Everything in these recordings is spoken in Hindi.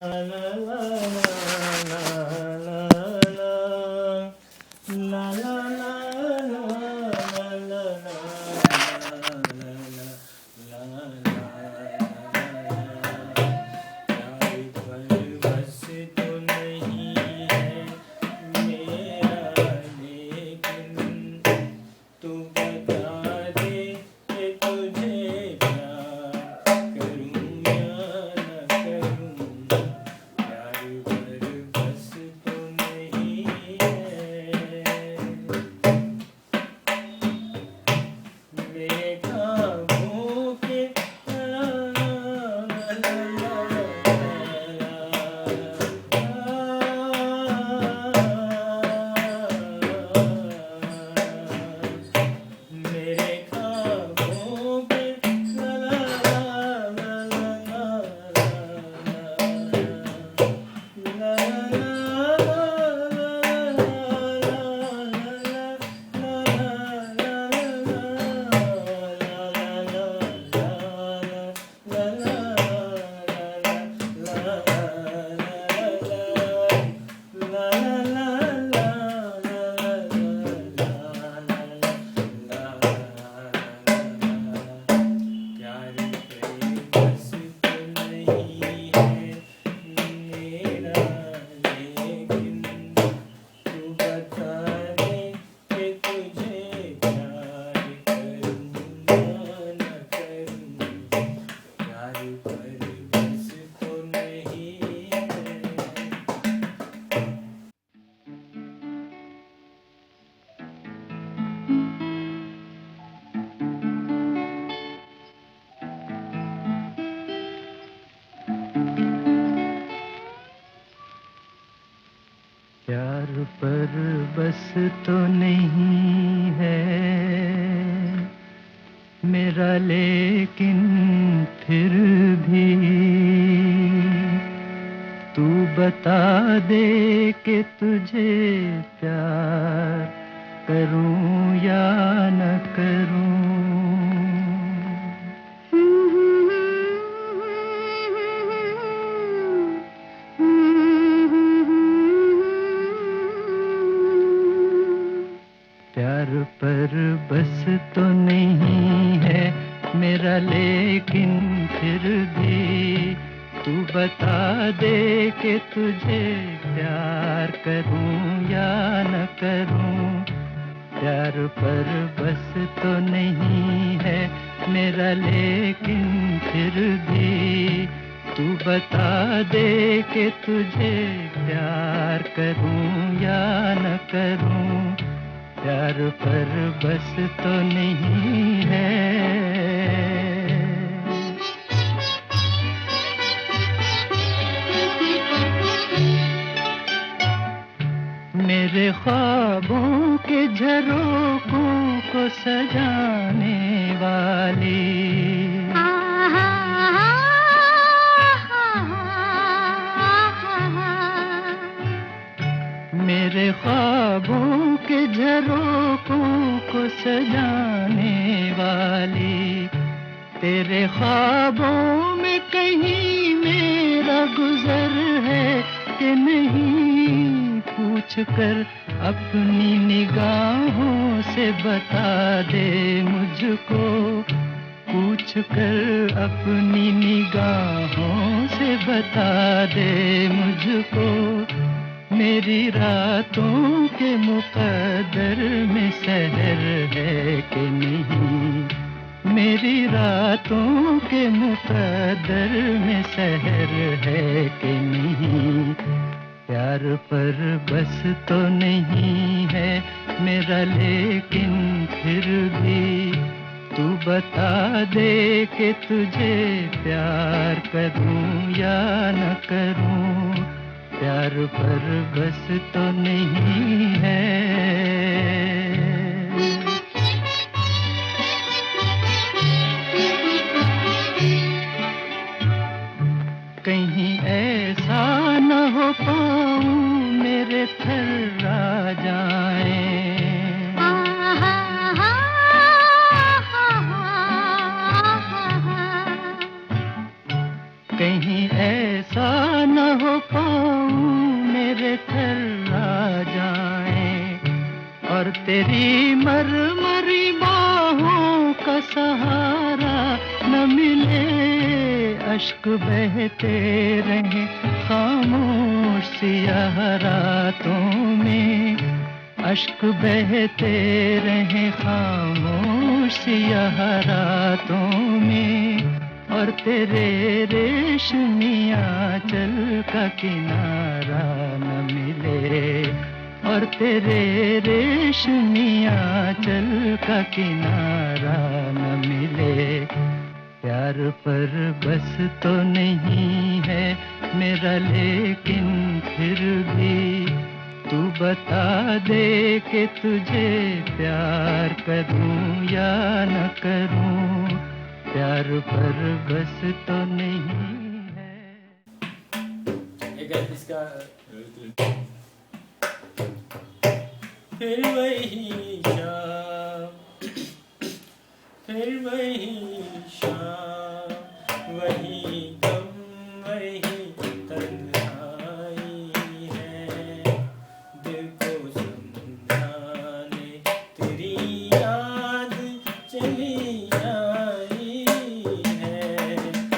La la la la la la la la प्यार पर बस तो नहीं है मेरा, लेकिन फिर भी तू बता दे कि तुझे प्यार करूं या न करूं। प्यार पर बस तो नहीं है मेरा, लेकिन फिर भी तू बता दे कि तुझे प्यार करूं या न करूं। प्यार पर बस तो नहीं है मेरा, लेकिन फिर भी तू बता दे कि तुझे प्यार करूं या न करूं। प्यार पर बस तो नहीं है। मेरे ख्वाबों के झरोखों को सजाने वाली, मेरे ख्वाबों के झरोखों को सजाने वाली, तेरे ख्वाबों में कहीं मेरा गुजर है कि नहीं, पूछ कर अपनी निगाहों से बता दे मुझको। पूछ कर अपनी निगाहों से बता दे मुझको। मेरी रातों के मुकद्दर में सहर है कि नहीं, मेरी रातों के मुकद्दर में सहर है कि नहीं। प्यार पर बस तो नहीं है मेरा, लेकिन फिर भी तू बता दे कि तुझे प्यार करूं या न करूं। प्यार पर बस तो नहीं है। कहीं ऐसा न हो पाऊं मेरे थर्रा जाए, कहीं ऐसा न हो पाऊं मेरे थर्रा जाएं, और तेरी मरमरी बाहों का सहारा न मिले, अश्क बहते रहे खामोश सियाह रातों में, अश्क बहते रहे खामोश सियाह रातों में, और तेरे रेशमी आंचल का किनारा न मिले, और तेरे रेशमी आंचल का किनारा न मिले। प्यार पर बस तो नहीं है मेरा, लेकिन फिर भी तू बता दे कि तुझे प्यार करूं या न करूं। प्यार पर बस तो नहीं है। इसका फिर वही शाम, फिर वही शाम, वही गम, वही तन्हाई है। दिल को समझाने तेरी याद चली आई है।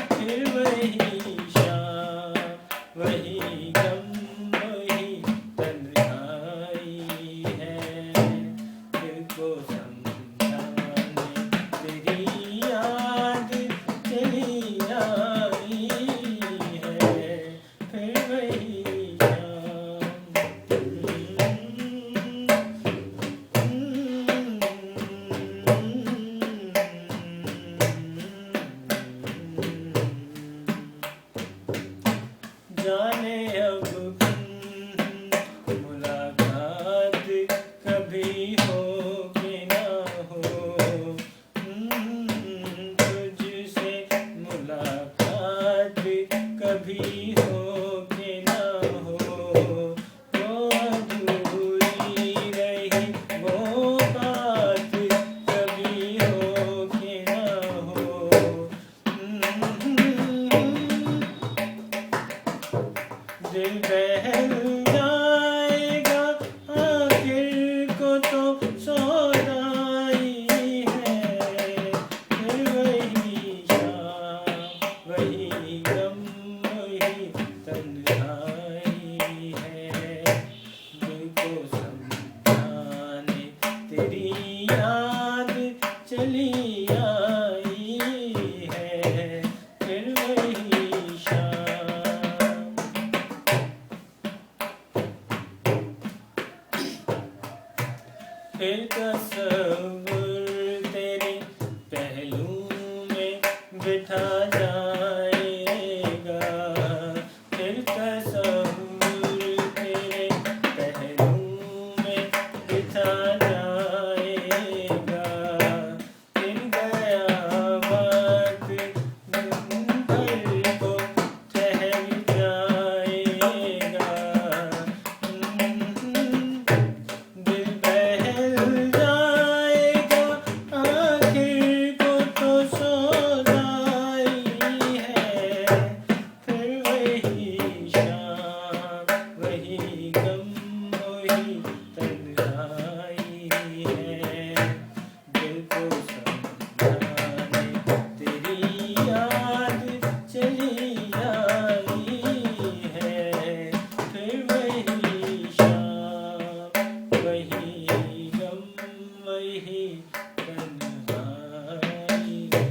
फिर वही शाम, वही गम, वही तन्हाई है। दिल को समझाने तेरी याद चली आई है। फिर वही शाम। जाने अब मुलाकात कभी हो कि ना हो, तुझसे मुलाकात कभी हो कि ना हो, तो अधूरी रही वो बात कभी हो कि ना हो। दिल बहल जाएगा आखिर को तो सौदाई है। फिर वही शाम, वही गम, वही तन्हाई है। दिल को समझाने तेरी याद चली आई है। फिर वही शाम। फिर तस्वीर तेरे पहलू में बिठा जाएगा। फिर तस्वीर तेरे पहलू में बिठा जाएगा। फिर गया वक्त दिन भर को ठहर जाएगा। दिल बहल जाएगा आखिर को तो सौदाई है। फिर वही शाम, वही गम, वही तन्हाई है। दिल को समझाने तेरी याद चली आई है। फिर वही शाम, वही गम, वही तन्हाई है।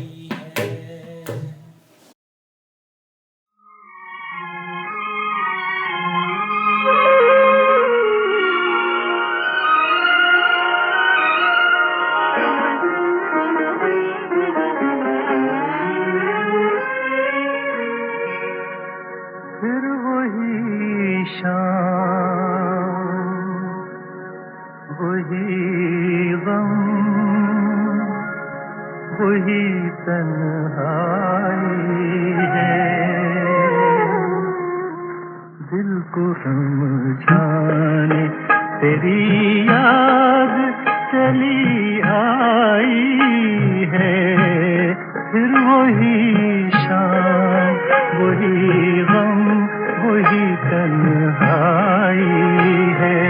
फिर वही शाम, वही गम, वही तन्हाई है। दिल को समझाने तेरी याद चली आई है। फिर वही शाम, वही गम, वही तन्हाई है।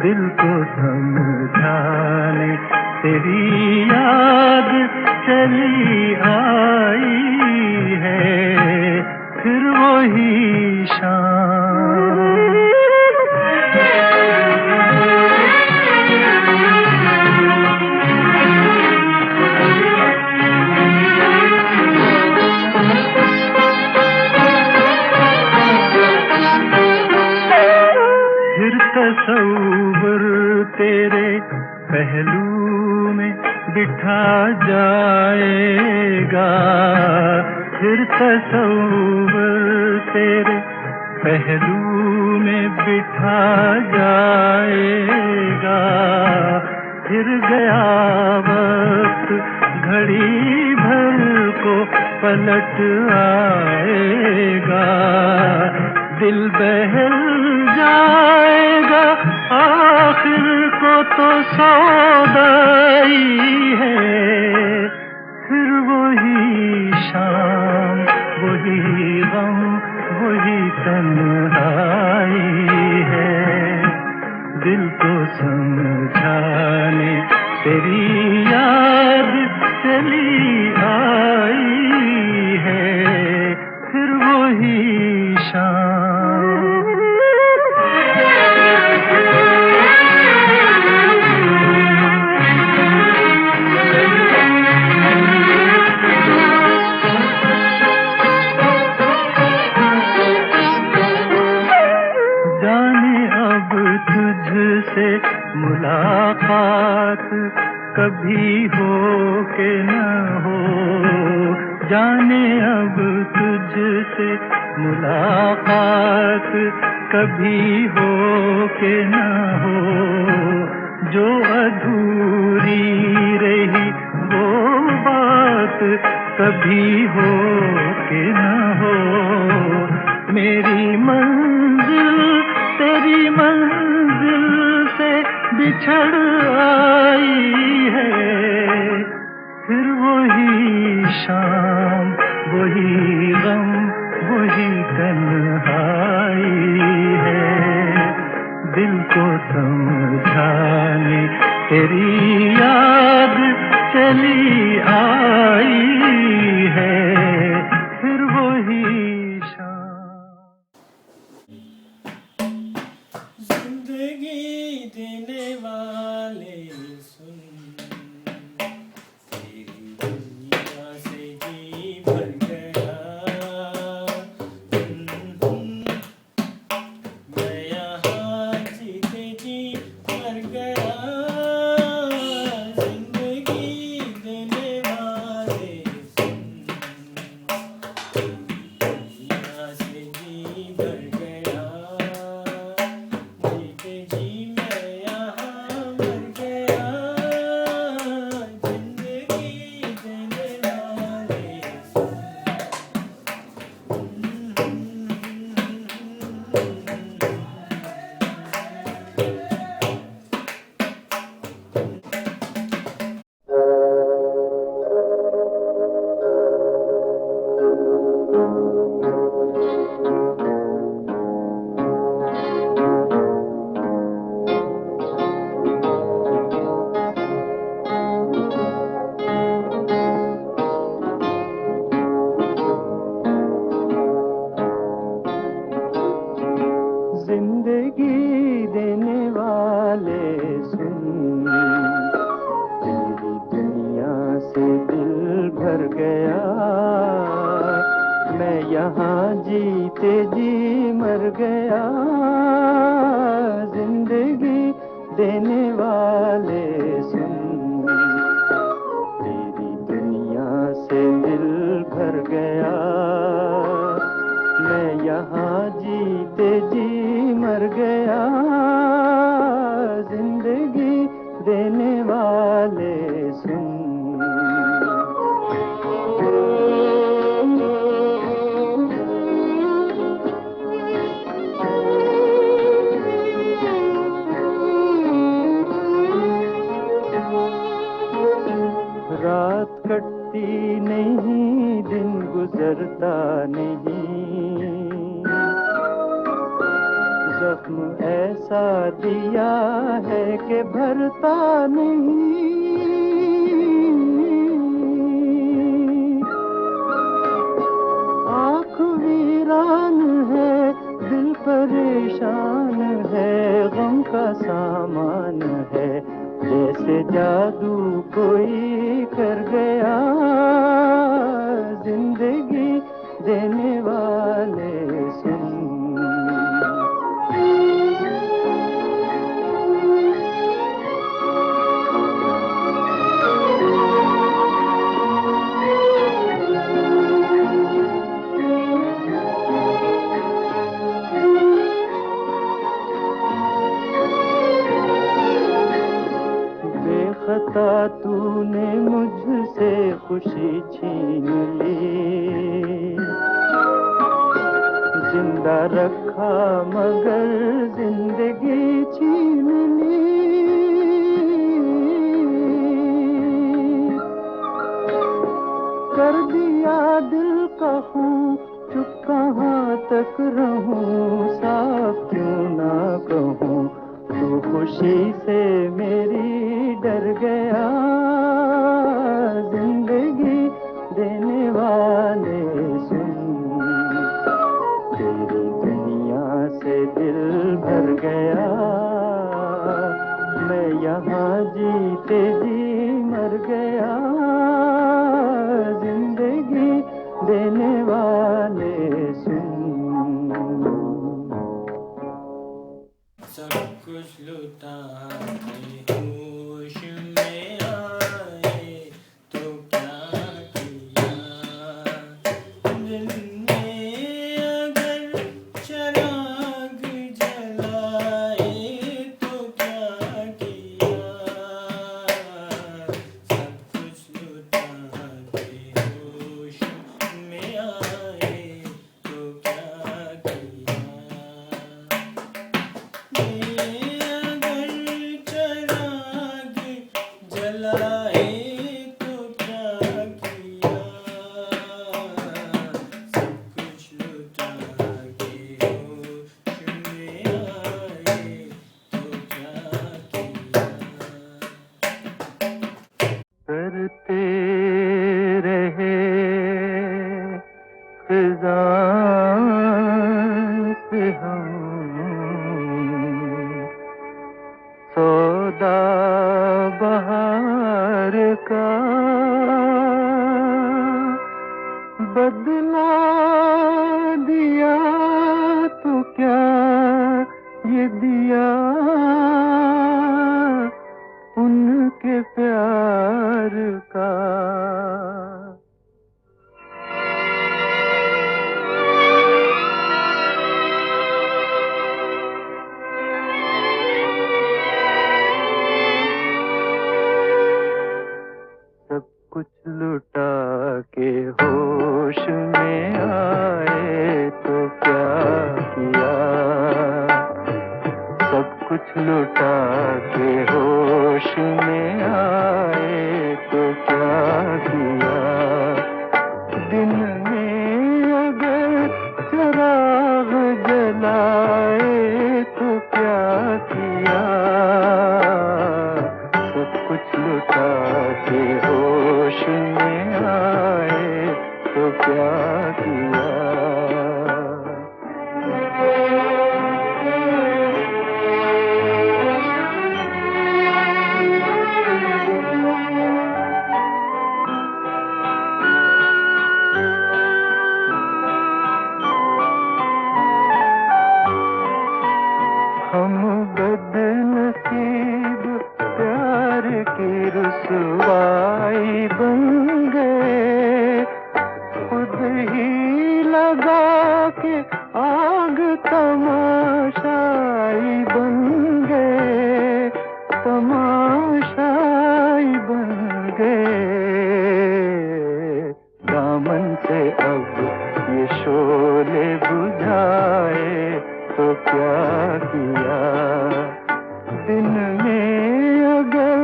दिल को समझाने तेरी याद चली आई है, फिर वही शाम। फिर तसव्वुर तेरे पहलू में बिठा जाएगा, फिर तसव्वुर तेरे पहलू में बिठा जाएगा। फिर गया वक्त घड़ी भर को पलट आएगा, दिल बहल जाएगा आखिर को तो सौदाई है। फिर वही शाम, वही गम, वही तन्हाई है। दिल को समझाने तेरी याद चली आई है, फिर वही शाम। जाने अब तुझसे मुलाकात कभी हो के न हो, जाने अब तुझसे मुलाकात कभी हो के न हो। जो अधूरी रही वो बात कभी हो के न हो। मेरी मंजिल तेरी मंजिल से बिछड़ आई है, फिर वही शाम, वही गम, वही तन्हाई है। दिल को समझाने तेरी याद चली आई है, फिर वही शाम। जिंदगी देने वाले सुन, तेरी दुनिया से जी भर गया। मैं यहाँ जीते जी मर गया। जिंदगी देने वाले सुन, दुनिया से जी भर गया। जीते जी मैं यहाँ मर गया। जिंदगी देने वाले सुन। जिंदगी देने वाले सुन, तेरी दुनिया से दिल भर गया। मैं यहाँ जीते जी मर गया। जिंदगी देने वाले सुन, तेरी दुनिया से दिल भर गया। मैं यहाँ जीते जी मर गया। जिंदगी देने वाले सुन। रात कटती नहीं, दिन गुजरता नहीं, ऐसा दिया है कि भरता नहीं। आँख वीरान है, दिल परेशान है, गम का सामान है, जैसे जादू कोई कर गया। जिंदगी देने वाले सुन। बेखता तूने मुझसे खुशी छीन ली, जिंदा रखा मगर जिंदगी छीन ली। कर दिया दिल का खून, चुप कहाँ तक रहूं, साफ क्यों ना कहूं, तू खुशी से मेरी डर गया। जिंदगी देने वाले सुन, तेरी दुनिया से दिल भर गया। मैं यहाँ जीते जी मर गया। जिंदगी देने वाले सुन। सब कुछ लुटा के होश में आए तो क्या किया। दिल में अगर चिराग जलाए तो क्या किया। सब कुछ लुटा के होश में आए तो क्या किया। अगर चिराग जलाए तो क्या किया। सब कुछ लुटा के होश में आए तो क्या किया। करते रहे फिजा से हम सौदा बहार का, बदला दिया तो क्या ये दिया उनके प्यार का। सब कुछ लुटा के होश में आए तो क्या किया। सब कुछ लुटा के होश में आए तो क्या किया। दिन में अगर चिराग जलाए तो क्या किया। सब कुछ लुटा के होश में आए तो क्या किया। हम बदनसीब प्यार की रुसवाई बन गए, खुद ही लगा के आग तमाशाई बन गए, तमाशाई बन गए। दामन से अब ये शोले बुझाए तो क्या किया। दिन में अगर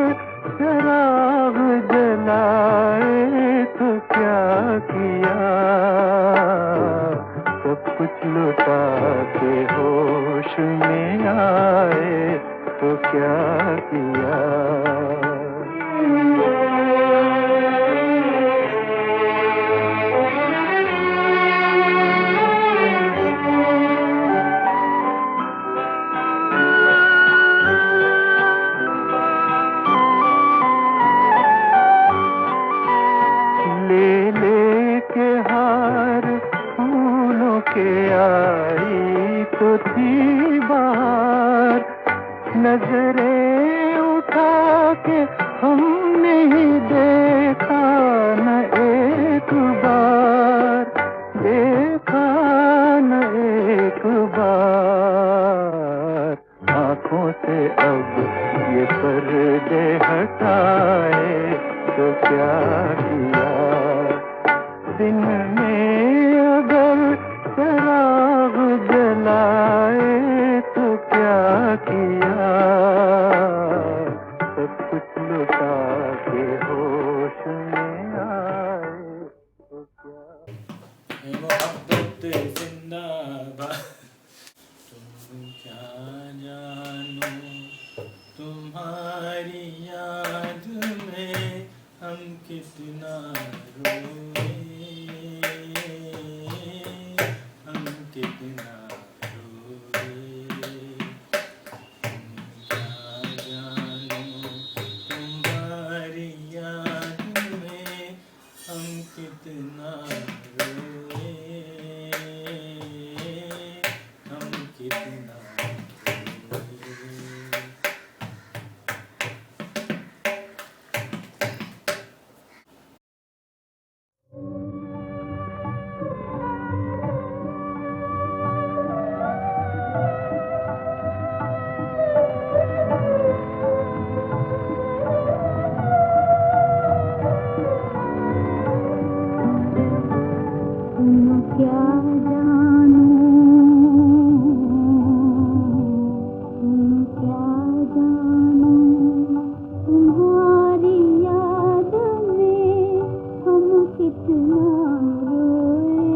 चिराग जलाए तो क्या किया। सब कुछ लुटा के होश होश में आए तो क्या किया। ले ले के हार फूलों के आई तो थी बाहर, नजरें उठा के हमने ही देखा न एक बार, देखा न एक बार। आँखों से अब ये पर्दे हटाए तो क्या किया। दिन में अगर चराग जलाए तो क्या किया। सब कुछ लुटा के होश में आए तो क्या। मोहब्बत जिंदाबाद। तुम क्या जानो तुम्हारी याद में हम कितना रोए, हम कितना रोए। तुम क्या जानो तुम्हारी याद में हम कितना रोए, हम कितना रोए। क्या जानो, क्या जानो तुम्हारी याद में हम कितना रोए,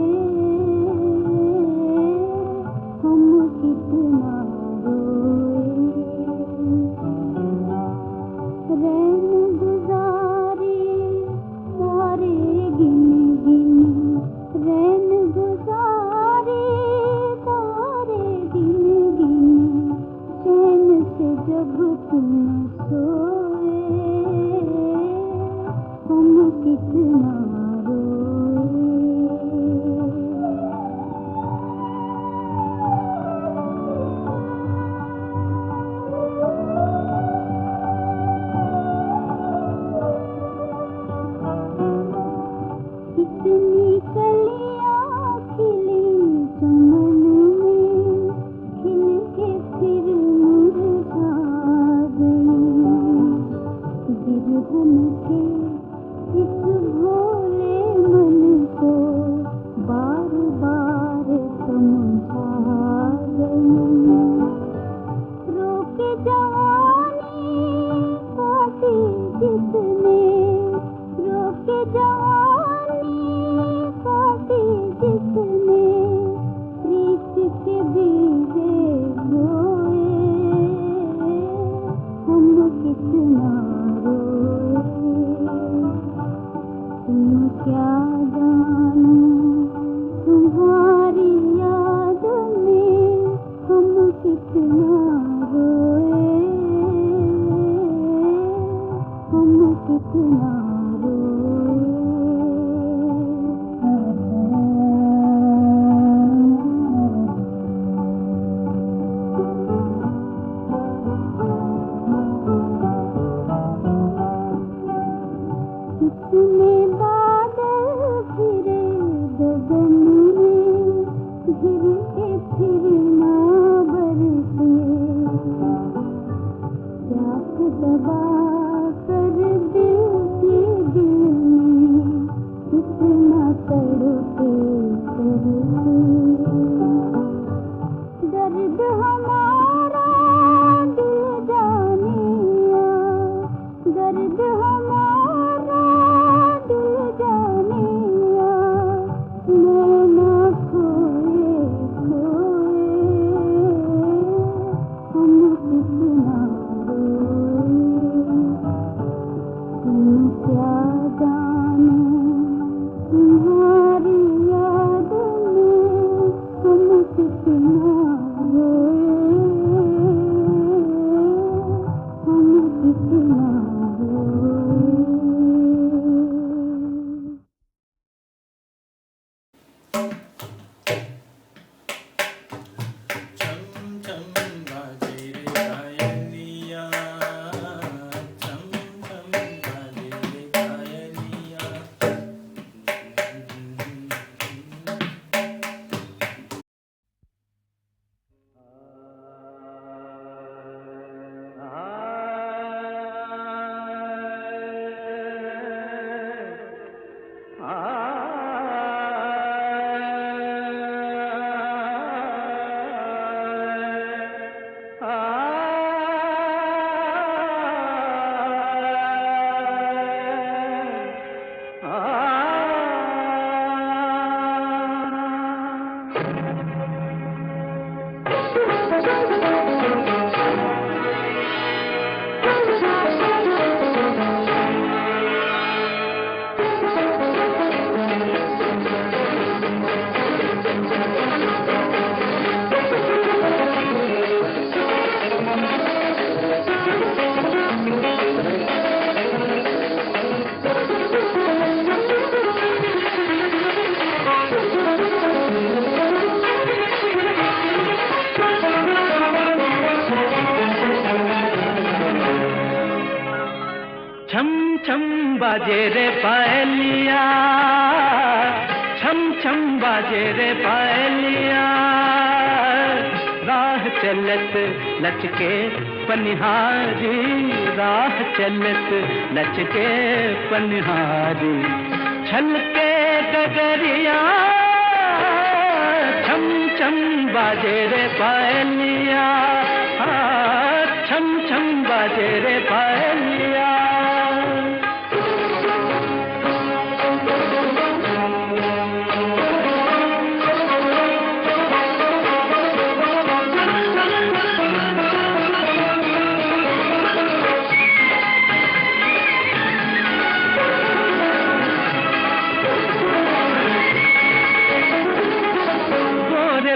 हम कितना रोए। रैन गुजारे सारे गिन गिन, रैन गुजारे सारे गिन गिन, चैन से जब तुम सोए हम कितना रोए। कितनी कलियां खिली चमन में, खिल के फिर मुरझा गई। बिरहन के इस भोर बाजे रे पायलिया, छम छम बाजे रे पायलिया, राह चलत लचके पनिहारी, राह चलत लचके पनिहारी, छलके गगरिया, छम छम बाजे रे पायलिया, छम छम बाजे रे पायलिया।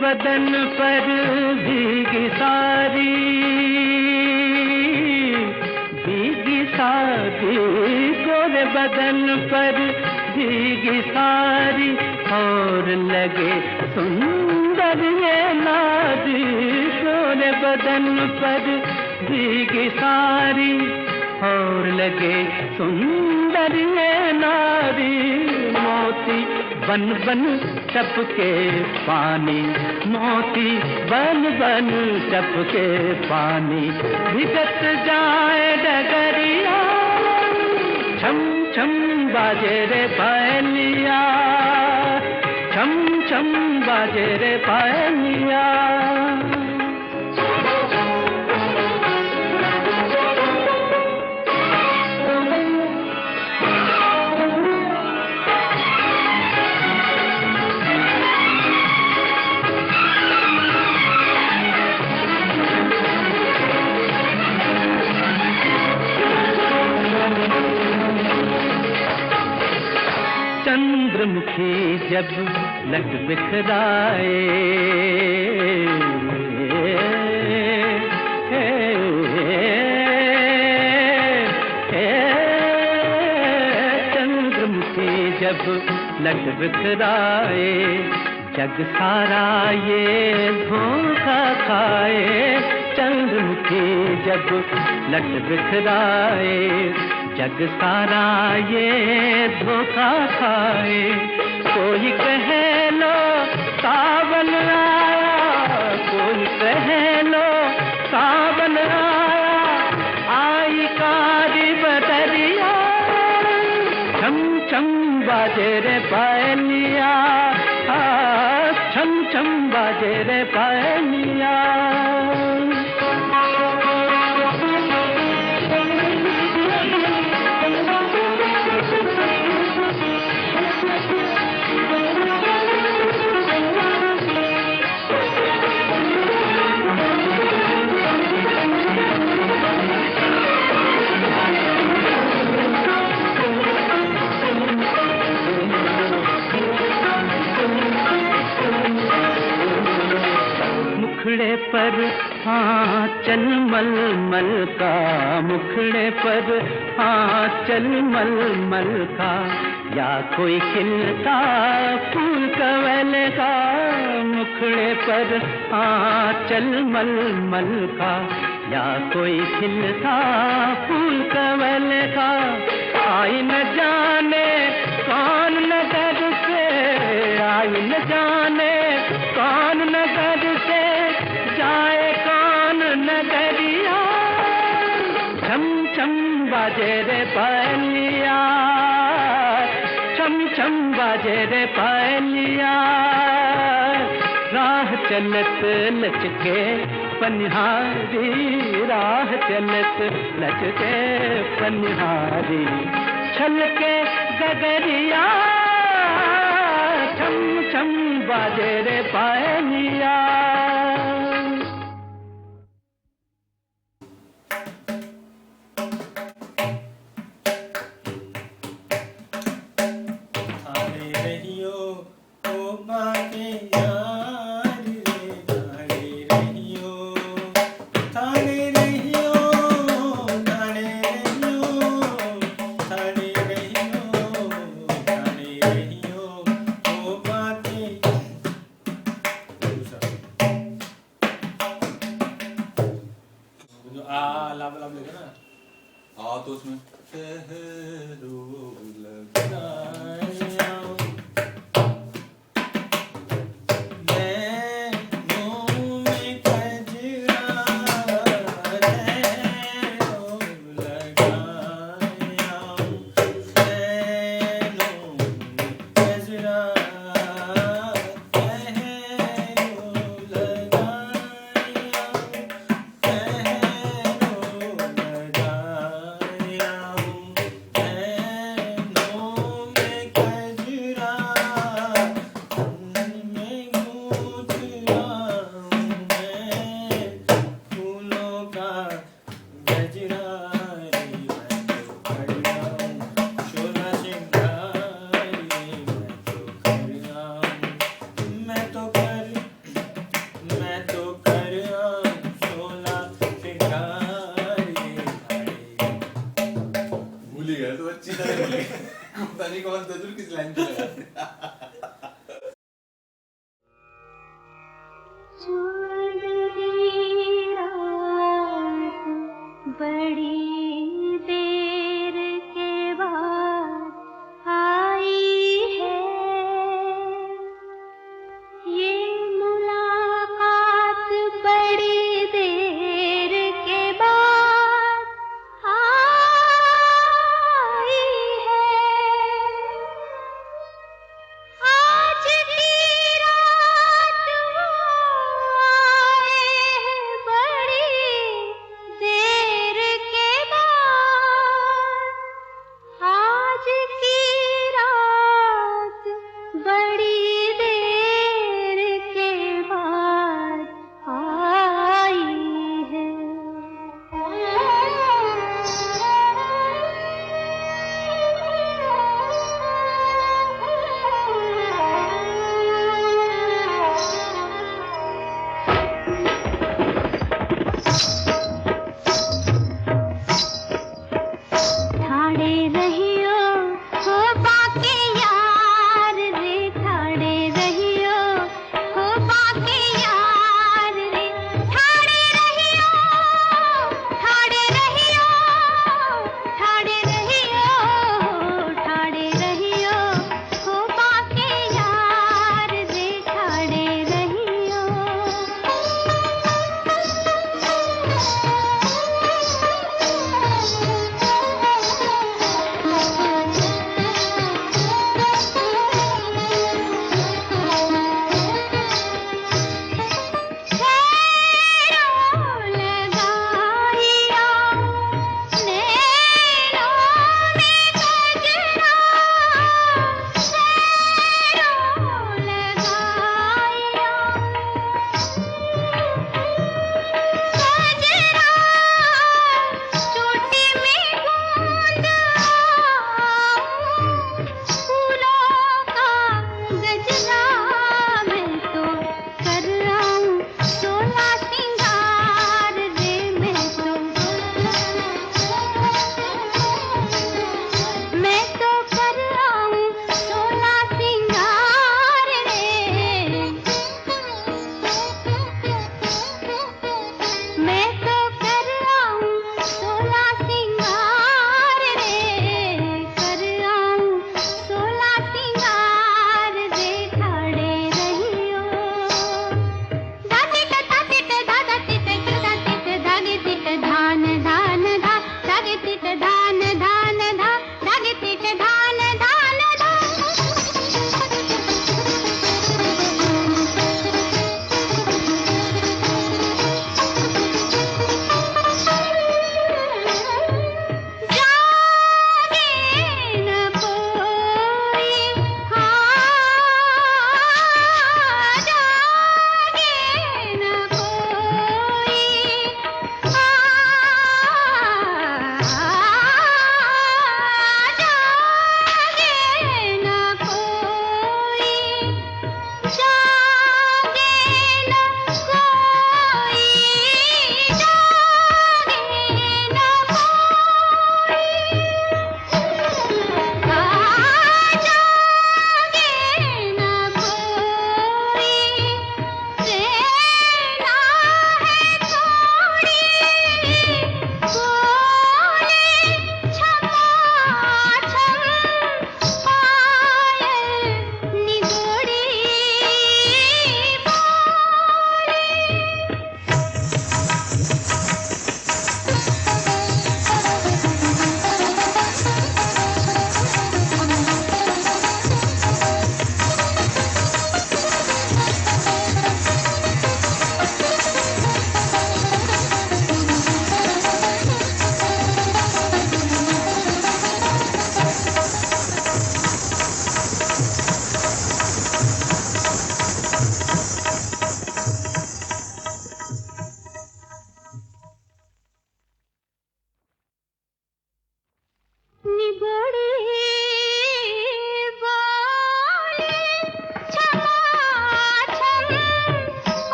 बदन पर भीगी सारी, भीगी सारी, गोरे बदन पर भीगी सारी, और लगे सुंदर ये नारी, गोरे बदन पर भीगी सारी, और लगे सुंदर ये नारी, मोती बन बन टपके पानी, मोती बन बन टपके पानी, भिगत जाए डगरिया, छम छम बाजे रे पायलिया, छम छम बाजे रे पायलिया। चंद्रमुखी जब लग बिखराए, चंद्रमुखी जब लग बिखराए, जग सारा ये धोखा खाए, चंद्रमुखी जब लग बिखराए, जग सारा ये धोखा खाए, कोई कहे लो सावन आया, कोई कहे लो सावन आया, आई कारी बदरिया, छम छम बाजे रे पायलिया, छम छम बाजे रे पायलिया। मुखड़े पर आंचल मलमल का, मुखड़े पर आंचल मलमल का, या कोई खिलता फूल कवल का, मुखड़े पर आंचल मलमल का, या कोई खिलता फूल कवल का, आई न जाने कौन नगर से, आई न जाने कौन नगर से, जाए कौन नगरिया, छम छम बाजे रे पायलिया, छम छम बाजे रे पायलिया, राह चलत लचके पनिहारी, राह चलत लचके पनिहारी, छलके गगरिया, छम छम बाजे रे पायलिया। तो उसमें पहली कौन था तुम किस लाइन पे लगा बड़ी देर के बाद आई है ये मुलाकात बड़ी देर के बाद आई है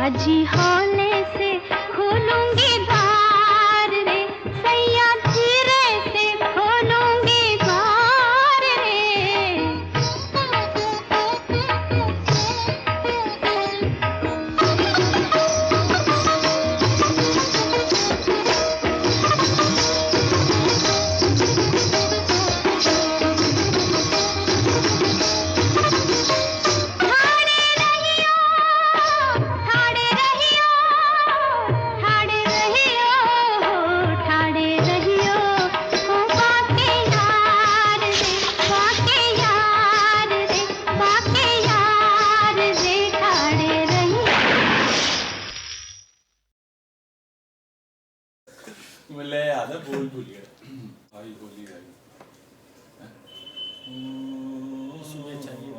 आज ही हौले से खोलूंगी द्वार रे, सैया धीरे से खोलूंगी द्वार रे। बोले याद है बोल भूल गया भाई बोली भाई सुबह चाहिए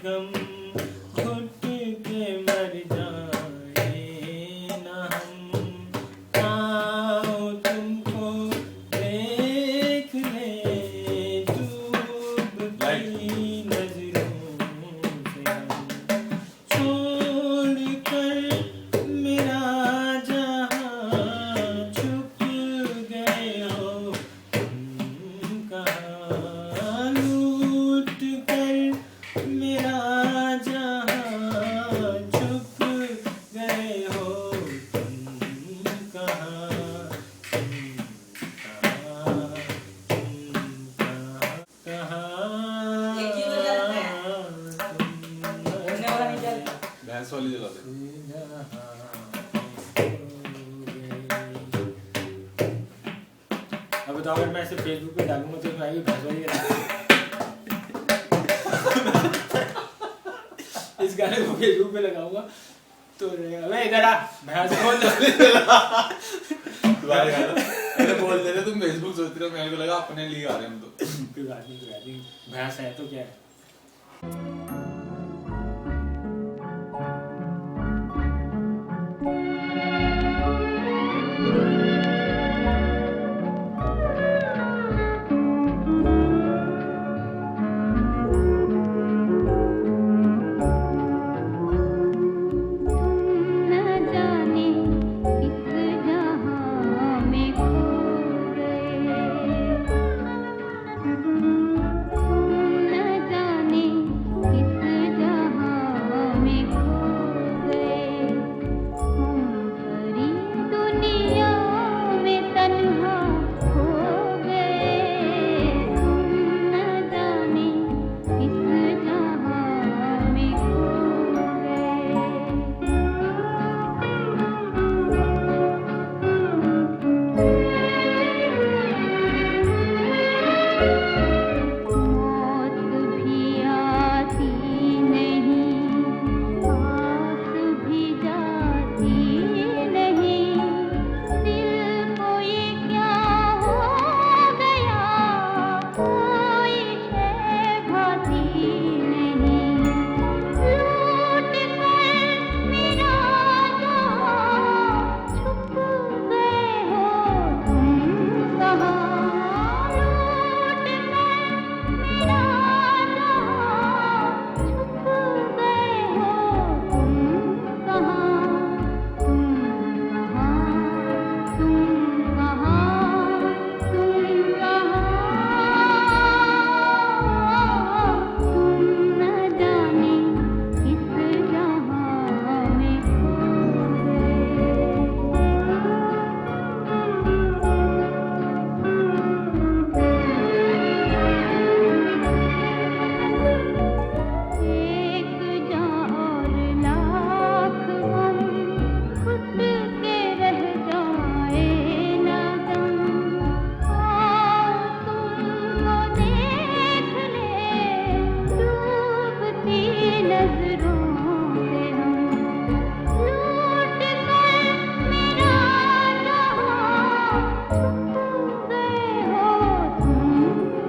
गम घुट के मर जाए ना हम आओ तुमको देख ले डूबती नजरों से हम छोड़ कर मेरा जहां छुप गए हो तुम कहाँ लूट कर मेरा जहां छुप गए हो तुम कहाँ भैंस वाली जगह पे अब बताओ अगर मैं इसे फेसबुक पे डालूंगा तो आएगी भैंस वाली इस गाने को फेसबुक पे लगाऊंगा तो रहेगा मैं इधर आ भैंस बोल तुम्हारे गाना अरे बोल दे रहे तुम फेसबुक सोच रहे हो मेरे को लगा अपने लिए आ रहे हैं हम तो कोई बात नहीं भैंस है तो क्या है न जाने किस जहां में खो गए न जाने किस जहां में खो गए हम भरी दुनिया में तन्हा हो गए न जाने किस जहां में खो मौत भी आती नहीं आस भी जाती नहीं दिल को ये क्या हो गया कोई शय भाती नहीं लूट कर मेरा जहां छुप गए हो तुम कहाँ लूट कर मेरा जहां छुप गए हो तुम कहाँ तुम कहाँ तुम न जाने किस जहां में खो एक जान और लाख हम घुट के रह जाए ना दम आओ तुमको देख ले डूबती नजरों से हम लूट कर मेरा जहां छुप गए हो तुम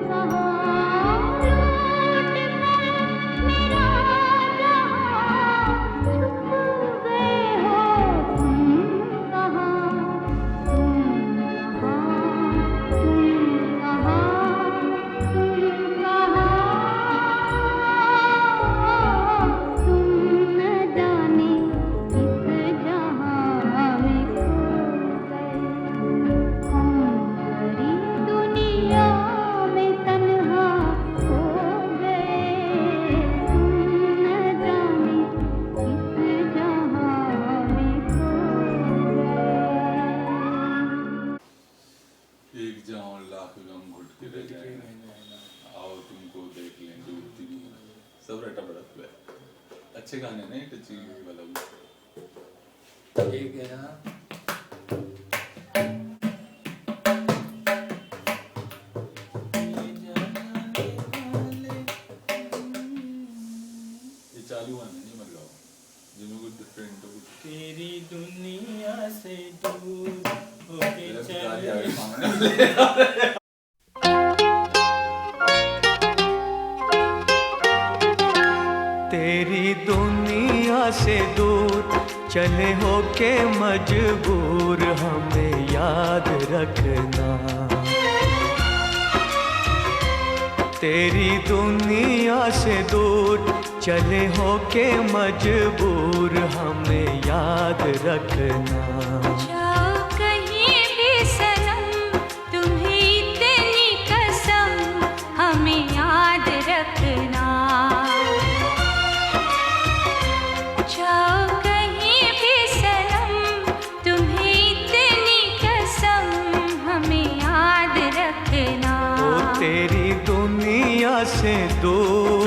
कहाँ लूट कर मेरा जहां छुप गए हो तुम कहाँ तुम न जाने किस जहां में खो गए हम भरी दुनिया में तन्हा हो गए न जाने किस जहां में खो गए एक जहां और लाख गम घुट के रह जाए आओ तुमको देख लें डूबती सब रटा बड़ा है अच्छे गाने ने टची वाला भी एक है ना ये चालू गाने नहीं मर गाओ जिनमें कुछ डिफरेंट हो कुछ तेरी दुनिया से दूर होके मेरा चले पिताजी आगे मांगने तेरी दुनिया से दूर चले होके मजबूर हमें याद रखना। तेरी दुनिया से दूर चले होके मजबूर हमें याद रखना। जाओ कहीं भी सनम तुम्हें इतनी कसम हमें याद रखना। जाओ कहीं भी सनम तुम्हें इतनी कसम हमें याद रखना। ओ तेरी दुनिया से दूर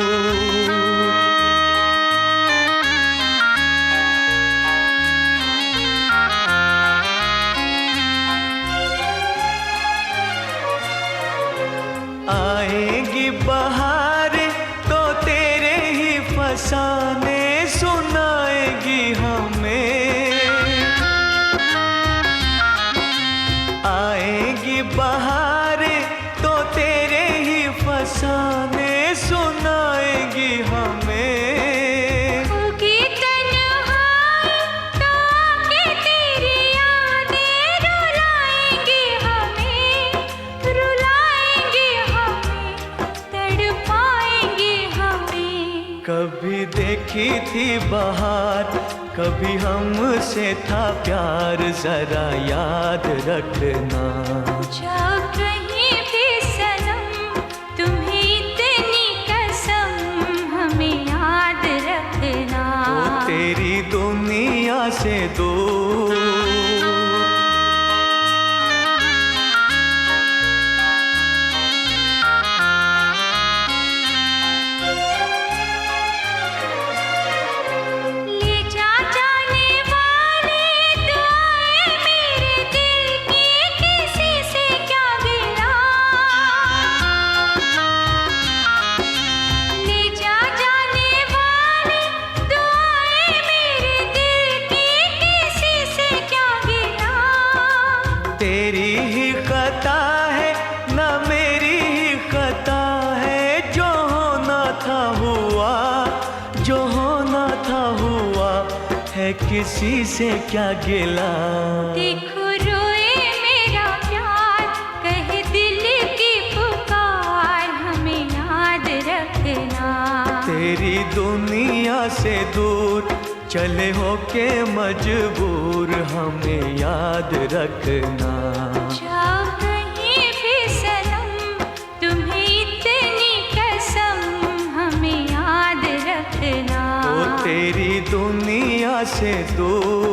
आएगी बहार तो तेरे ही फसाने सुनाएगी हमें। आएगी बहार तो तेरे ही फसाने सुनाएगी हमें। होगी तन्हाई तो आके तेरी यादें रुलाएंगी हमें, रुलाएंगी हमें, तड़पाएंगी हमें। कभी देखी थी बहार कभी हमसे था प्यार जरा याद रखना। जाओ कहीं भी सनम तुम्हें इतनी कसम हमें याद रखना। ओ तेरी दुनिया से दूर ले जा जाने वाले दुआएं मेरे दिल की किसी से क्या गिला। ले जा जाने वाले दुआएं मेरे दिल की किसी से क्या गिला। तेरी ही खता है ना मेरी ही खता है। जो होना था हुआ, जो होना था हुआ है किसी से क्या गिला। देखो रोए मेरा प्यार कहे दिल की पुकार हमें याद रखना। तेरी दुनिया से दूर चले होके मजबूर हमें याद रखना। जाओ कहीं भी सनम तुम्हें इतनी कसम हमें याद रखना। ओ तेरी दुनिया से दूर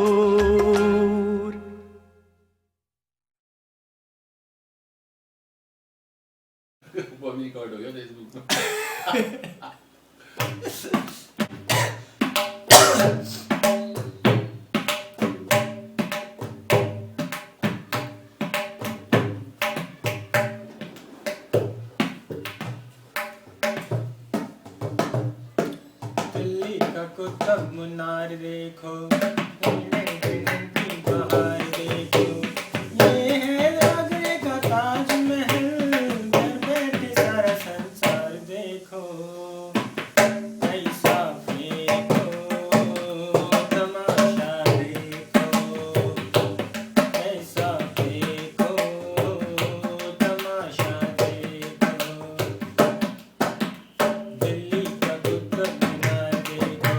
वो भी रिकॉर्ड हो गया फेसबुक में। दिल्ली का कुतुब मीनार देखो, की बहार देखो, ये है आगरे का ताजमहल, घर बैठे सारा संसार देखो। पैसा फेंको, तमाशा देखो, पैसा फेंको, तमाशा देखो। दिल्ली का कुतुब मीनार देखो,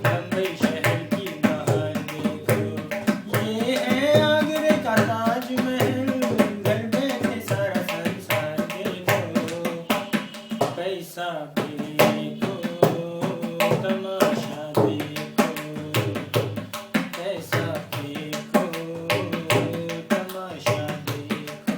बम्बई शहर की बहार देखो, ये है आगरे का ताजमहल, घर बैठे सारा संसार देखो। पैसा फेंको, तमाशा देखो, पैसा फेंको, तमाशा देखो।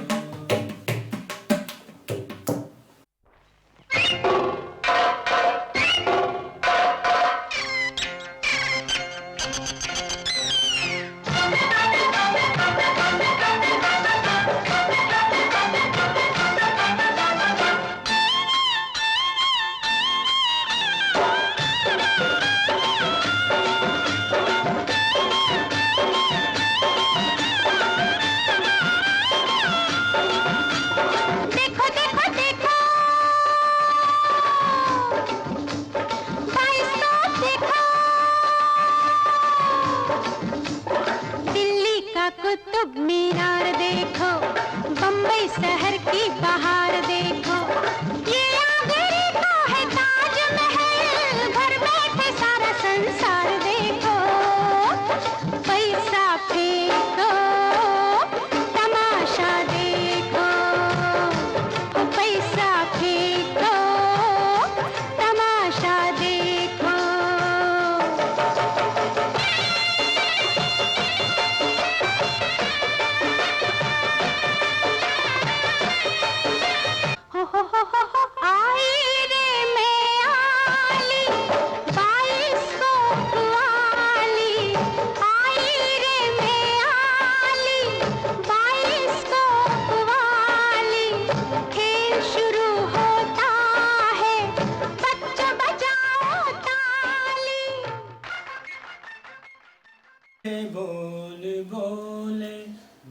बोल बोले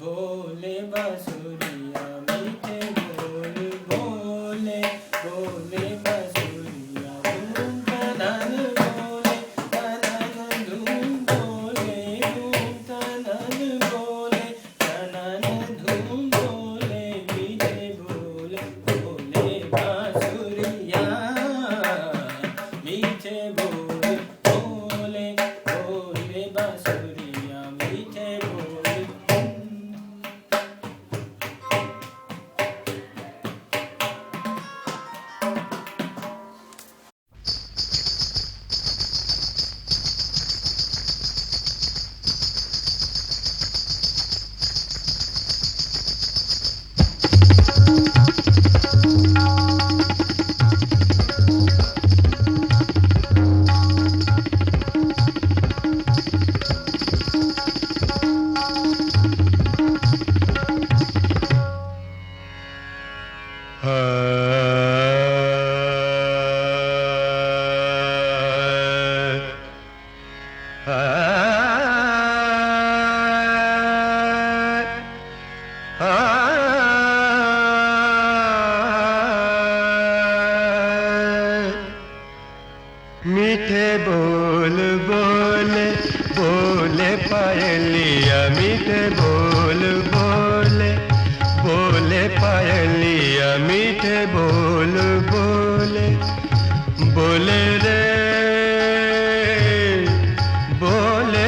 बोले बांसुरिया मीठे बोल बोले बोले बांसुरिया धूम तनन बोले तनन धूम बोले धूम तनन बोले तनन धूम बोले मीठे बोल बोले बांसुरिया मीठे बोल बोले बोले बांसुरिया मीठे बोल। मीठे बोल बोले बोले पायलिया मीठे बोल बोले बोले पायलिया मीठे बोल बोले बोले रे बोले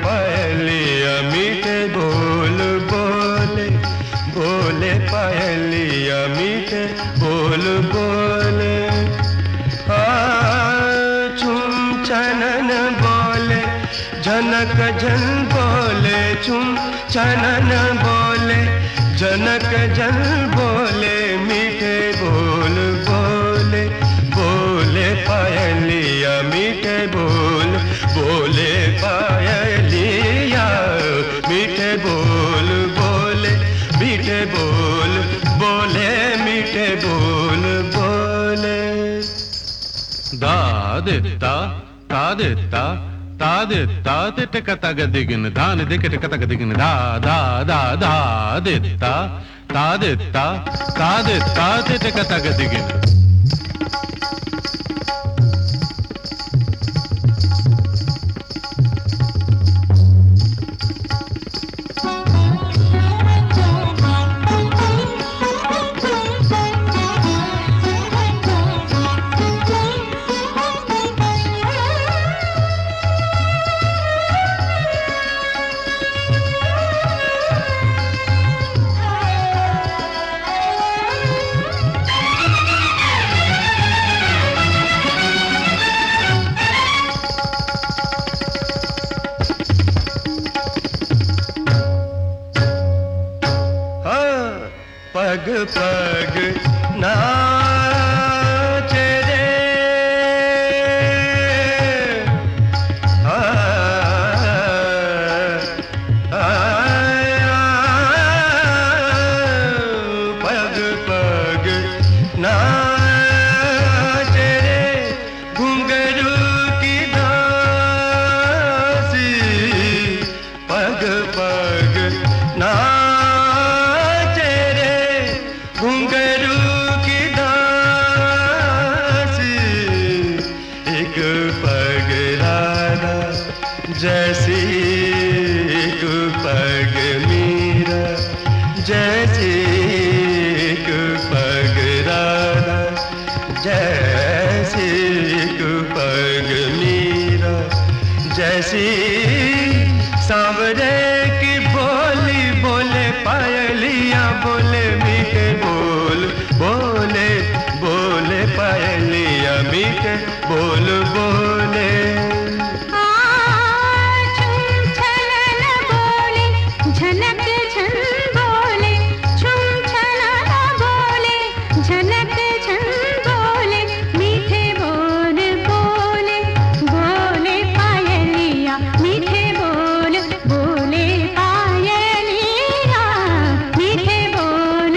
पायलिया मीठे बोल बोले बोले पायलिया मीठे बोल बोले छुम चनन बोले जनक जन बोले छुम चनन बोले जनक जन बोले मीठे बोल बोले बोले पायलिया मीठे बोल बोले पायलिया मीठे बोल बोले मीठे बोल बोले मीठे बोल बोले da ditta ta ditta ta ditta titte kataga digin dan dikete kataga digin da da da da ditta ta ditta titte kataga digin पग पग नाचे रे पग पग नाचे रे घुंघरू की दासी पग पग घुंघरू की दासी एक पग राधा जैसी एक पग मीरा जैसी एक पग राधा जैसी एक पग मीरा जैसी सांवरे की बोली बोले पायलिया बोले मीठे बोल बोले बोले पायलिया मीठे बोल बोले झनक झन बोले छुम छलाना बोले झनक झन बोले मीठे बोल बोले बोले पायलिया मीठे बोल बोले पायलिया मीठे बोल।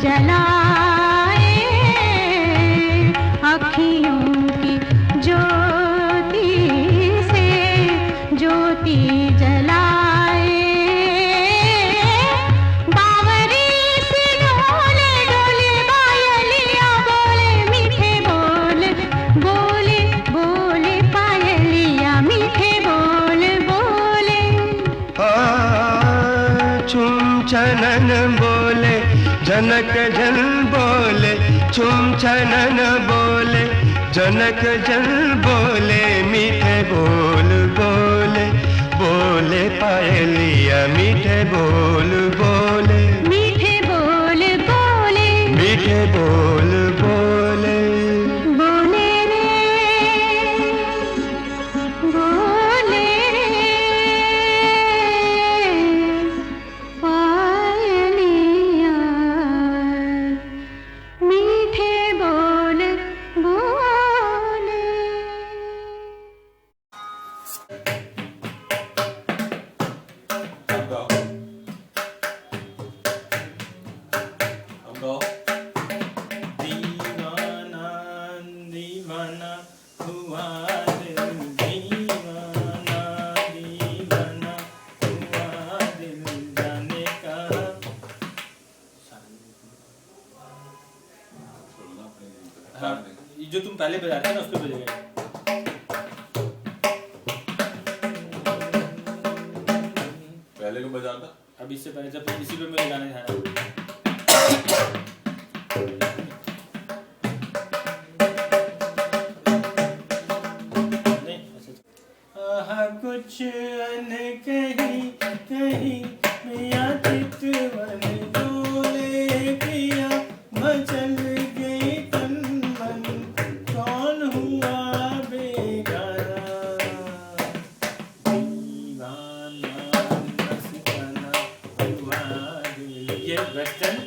जलाए अखियों की ज्योति से ज्योति जलाए बावरी से डोले डोले पायलिया बोले मीठे बोले बोले बोले पायलिया मीठे बोले बोले छुम छनन बोले जनक जन बोले छुम छनन बोले जनक जन बोले मीठे बोल बोले बोले पायलिया मीठे बोल बोले मीठे बोल बोले मीठे बोल बोले बोले रे बोले रे पायलिया मीठे बोल बोले अब गाओ अब गाओ दीवाना दीवाना हुआ दिल दीवाना दीवाना हुआ दिल जाने का छोड़ना अपने हाँ, ये जो तुम पहले बजा रहे थे ना उस पे बजेगा पहले को बजाता अब इससे पहले जब इसी पे मेरे गाने ध्यान कुछ अन कहीं कहीं मिया चितवन डोले पिया मचल गई तन मन कौन हुआ बेगाना दीवाना मस्ताना हुआ दिल। ये वेस्टर्न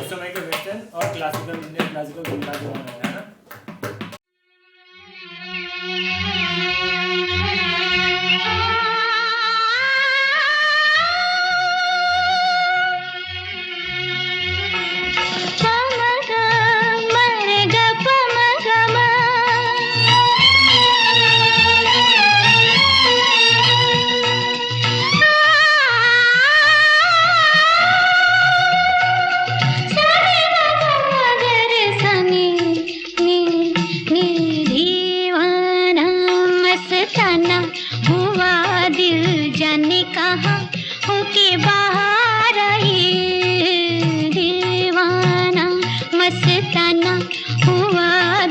उस समय का वेस्टर्न और क्लासिकल इंडियन क्लासिकल मिला के गाना है ना।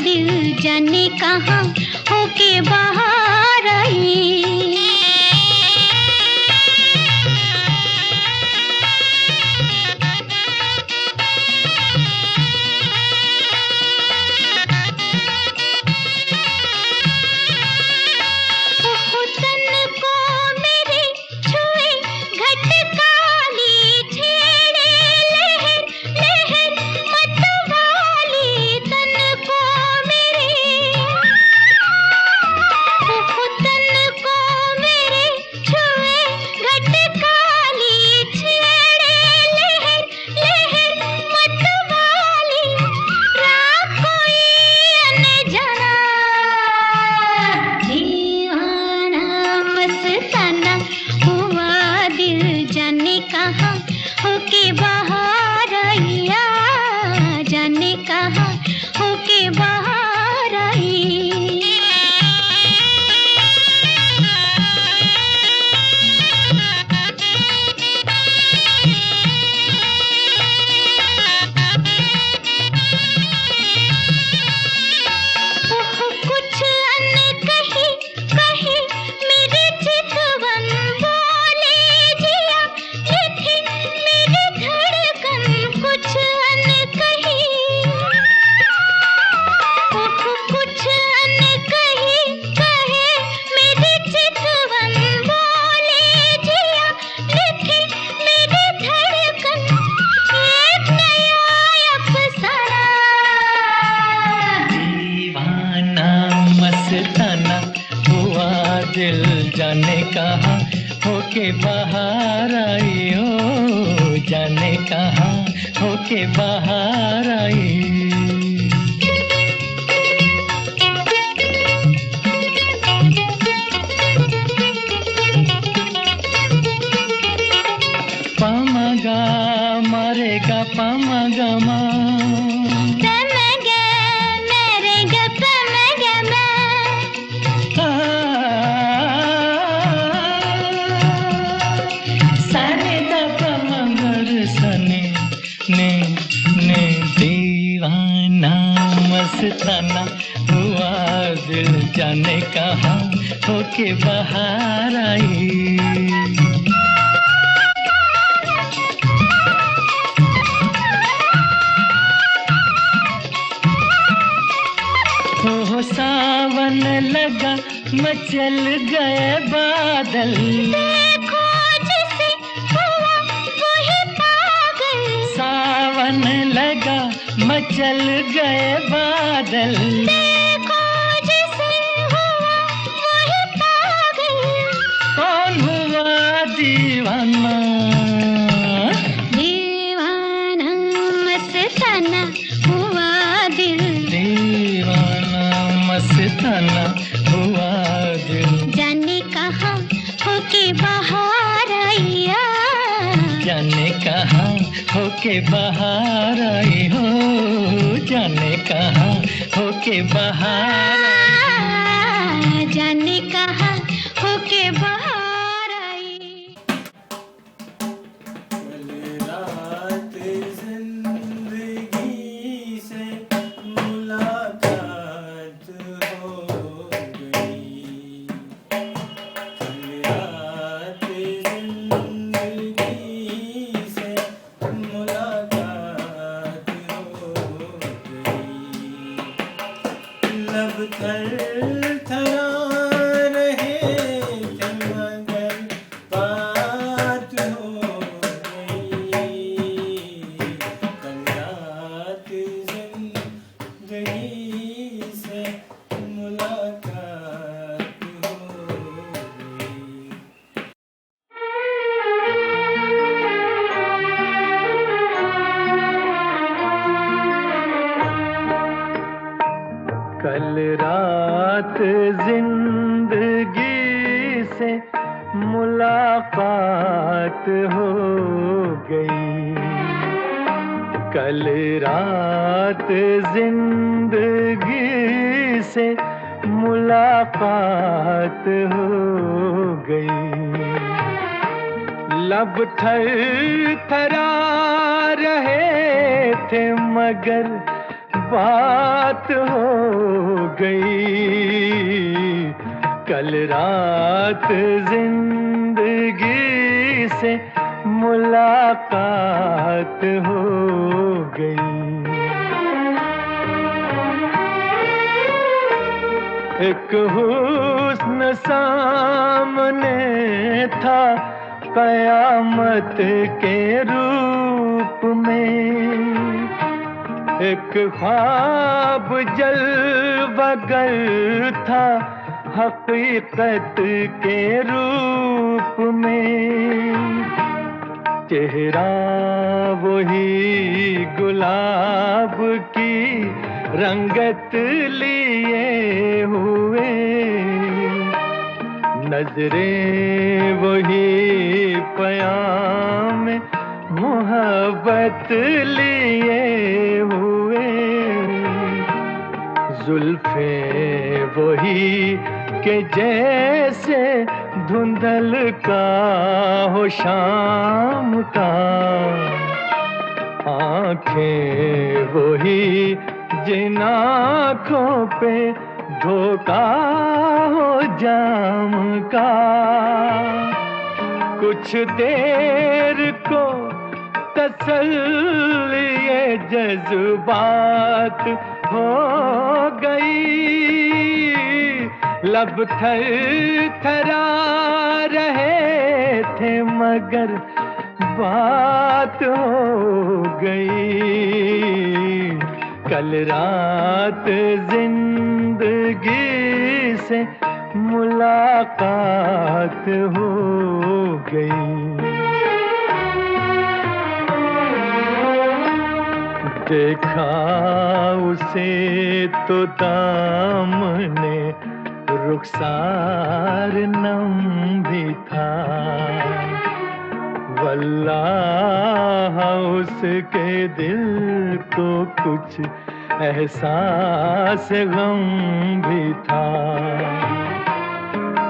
जाने कहाँ होके बाहर आई जाने कहाँ होके बाहर आई हो, जाने कहाँ होके बाहर आई। पामगा मरेगा पामगा सने द पमगर सने ने दीवाना मस्ताना हुआ दिल जाने कहाँ होके बाहर आई। हो सावन लगा मचल गए बादल, देखो जिसे हुआ वही पागल। सावन लगा मचल गए बादल, देखो जिसे हुआ वही पागल। कौन हुआ दीवाना दीवाना मस्ताना हुआ दिल, दीवाना मस्ताना हुआ दिल। जाने कहाँ होके बाहर आया, जाने कहाँ होके बाहर आई हो, जाने कहाँ होके बाहर आई। जाने कहाँ होके बाहर आई। कल रात जिंदगी से मुलाकात हो गई, कल रात जिंदगी से मुलाकात हो गई। लब थरथरा रहे थे मगर बात हो गई, कल रात जिंदगी से मुलाकात हो गई। कल रात जिंदगी से मुलाकात हो गई, कल रात जिंदगी से मुलाकात हो गई। लब थरथरा रहे थे मगर बात हो गई, कल रात जिंदगी से मुलाकात हो गई। एक हुस्न सामने था कयामत के रूप में, एक ख्वाब जलवगर था हकीकत के रूप में। चेहरा वही गुलाब की रंगत लिए हुए, नजरें वही पयाम मोहब्बत लिए हुए, जुल्फे वही के जैसे धुंधल का हो शाम का, आंखें वही जिन आँखों पे धोखा हो जाम का। कुछ देर को तसल्ली ये जज्बात हो गई, लब थरथरा रहे थे मगर बात हो गई, कल रात जिंदगी से मुलाकात हो गई। देखा उसे तो दामने रुखसार नम भी था, वल्लाह उसके दिल को कुछ एहसास गम भी था।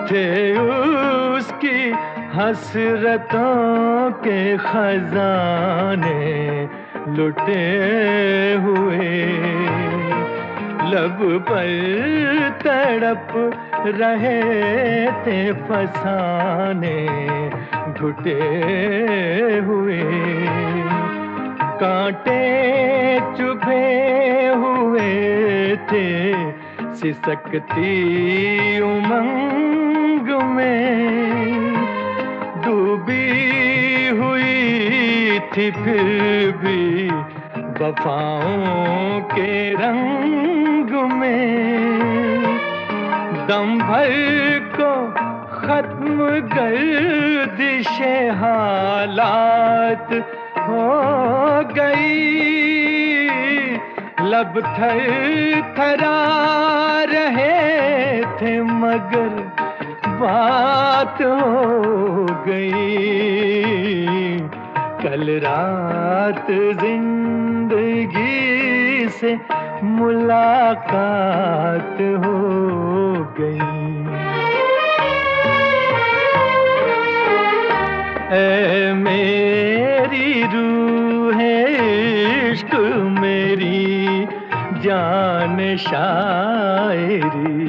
थे उसकी हसरतों के खजाने लुटे हुए, लब पर तड़प रहे थे फसाने घुटे हुए। कांटे चुभे हुए थे सिसकती उमंग में, डूबी हुई थी फिर भी वफाओं के रंग में। दम भर को खत्म गर्दिशे हालात हो गई, लब थर थरा रहे थे मगर बात हो गई। कल रात जिंदगी से मुलाकात हो गई। ऐ मेरी रूह इश्क मेरी जान शायरी,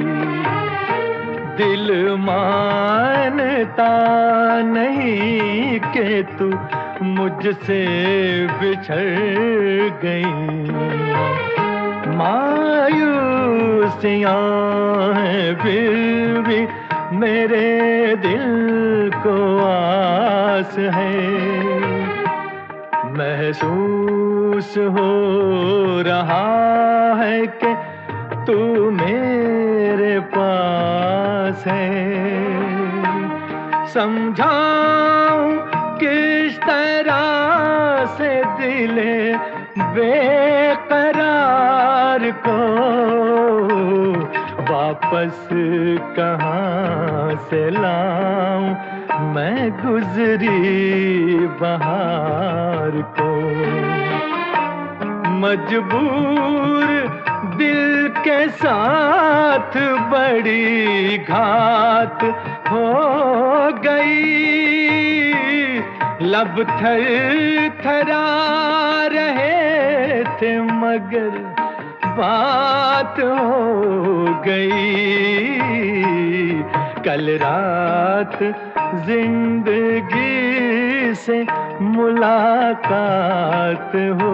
दिल मानता नहीं कि तू मुझसे बिछड़ गई। मायूसियाँ हैं फिर भी मेरे दिल को आस है, महसूस हो रहा है कि तू मेरे पास है। समझाऊं किस तरह से दिले बेकरार को, वापस कहाँ से लाऊं मैं गुजरी बहार को। मजबूर दिल के साथ बड़ी घात हो गई, लब थर थरा रहे थे मगर बात हो गई। कल रात जिंदगी से मुलाकात हो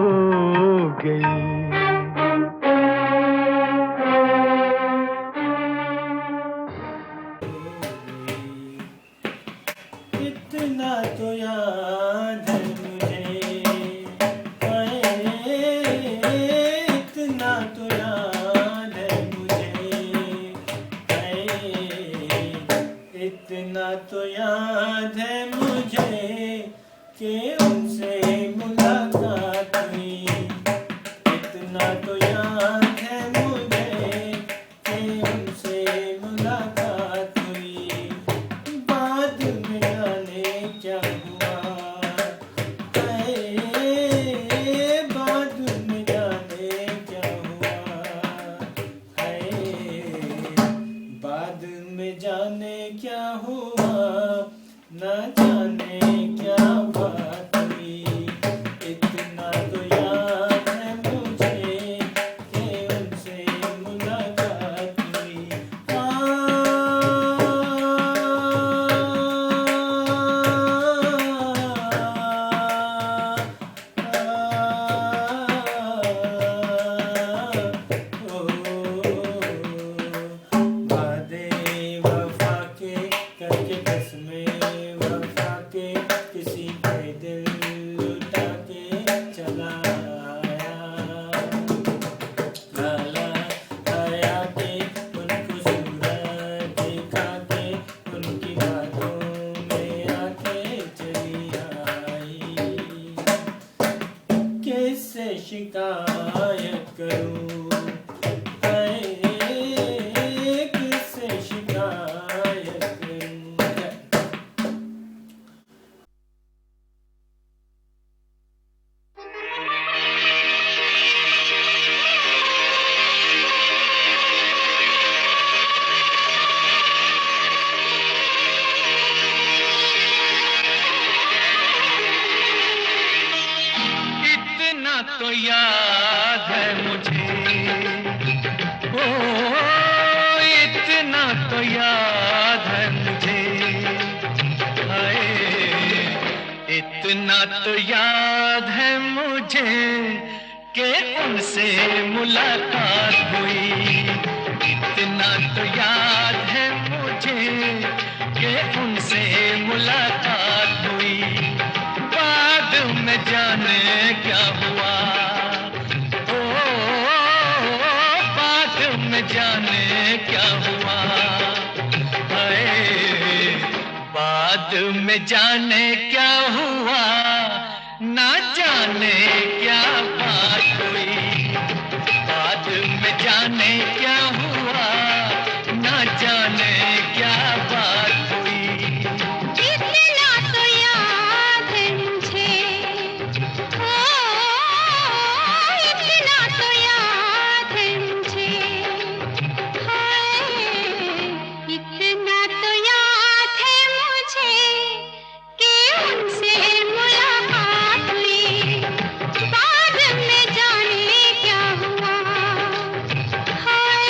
गई। इतना तो याद है मुझे, इतना तो याद है मुझे, इतना तो याद है मुझे कि उनसे मुलाकात हुई। किससे शिकायत करूं, हाय किससे शिकायत करूं। इतना तो याद है मुझे, ओ इतना तो याद है मुझे, हाय इतना तो याद है मुझे कि उनसे मुलाकात हुई। इतना तो याद है मुझे कि उनसे मुलाकात हुई। बाद में जाने क्या हुआ, ओ बाद में जाने क्या हुआ, हाय बाद में जाने क्या हुआ, ना जाने क्या बात हुई। बाद में जाने क्या हुआ, ना जाने क्या बात हुई। इतना तो याद है मुझे, ओ इतना तो याद है मुझे, हाय इतना तो याद है मुझे कि उनसे मुलाकात हुई। बाद में जाने क्या हुआ, हाय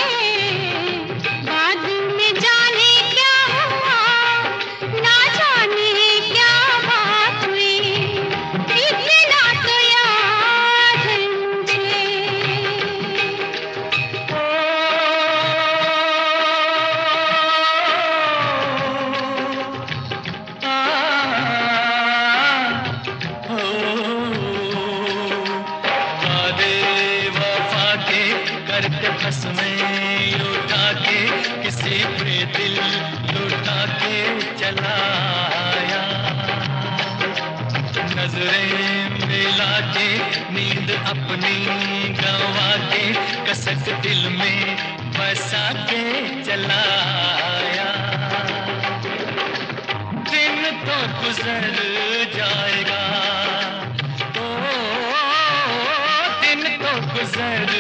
बाद में जाने क्या हुआ, ना जाने क्या बात हुई। इतना तो याद है मुझे। वादे वफा के करते फंस में उठा के, किसी पे दिल लुटा के चला आया। नजरें मिला के नींद अपनी गंवा के, कसक दिल में बसा के चला आया। दिन तो गुजर जाएगा, ओ दिन तो गुजर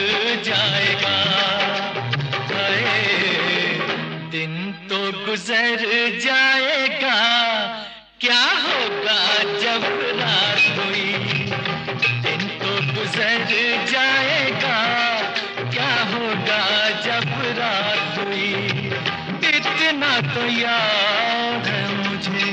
जाएगा, हाय दिन तो गुजर जाएगा। क्या होगा जब रात हुई, दिन तो गुजर जाएगा। क्या होगा जब रात हुई। इतना तो याद है मुझे।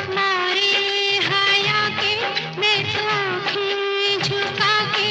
मारे हया के मैं तो आँखें झुका के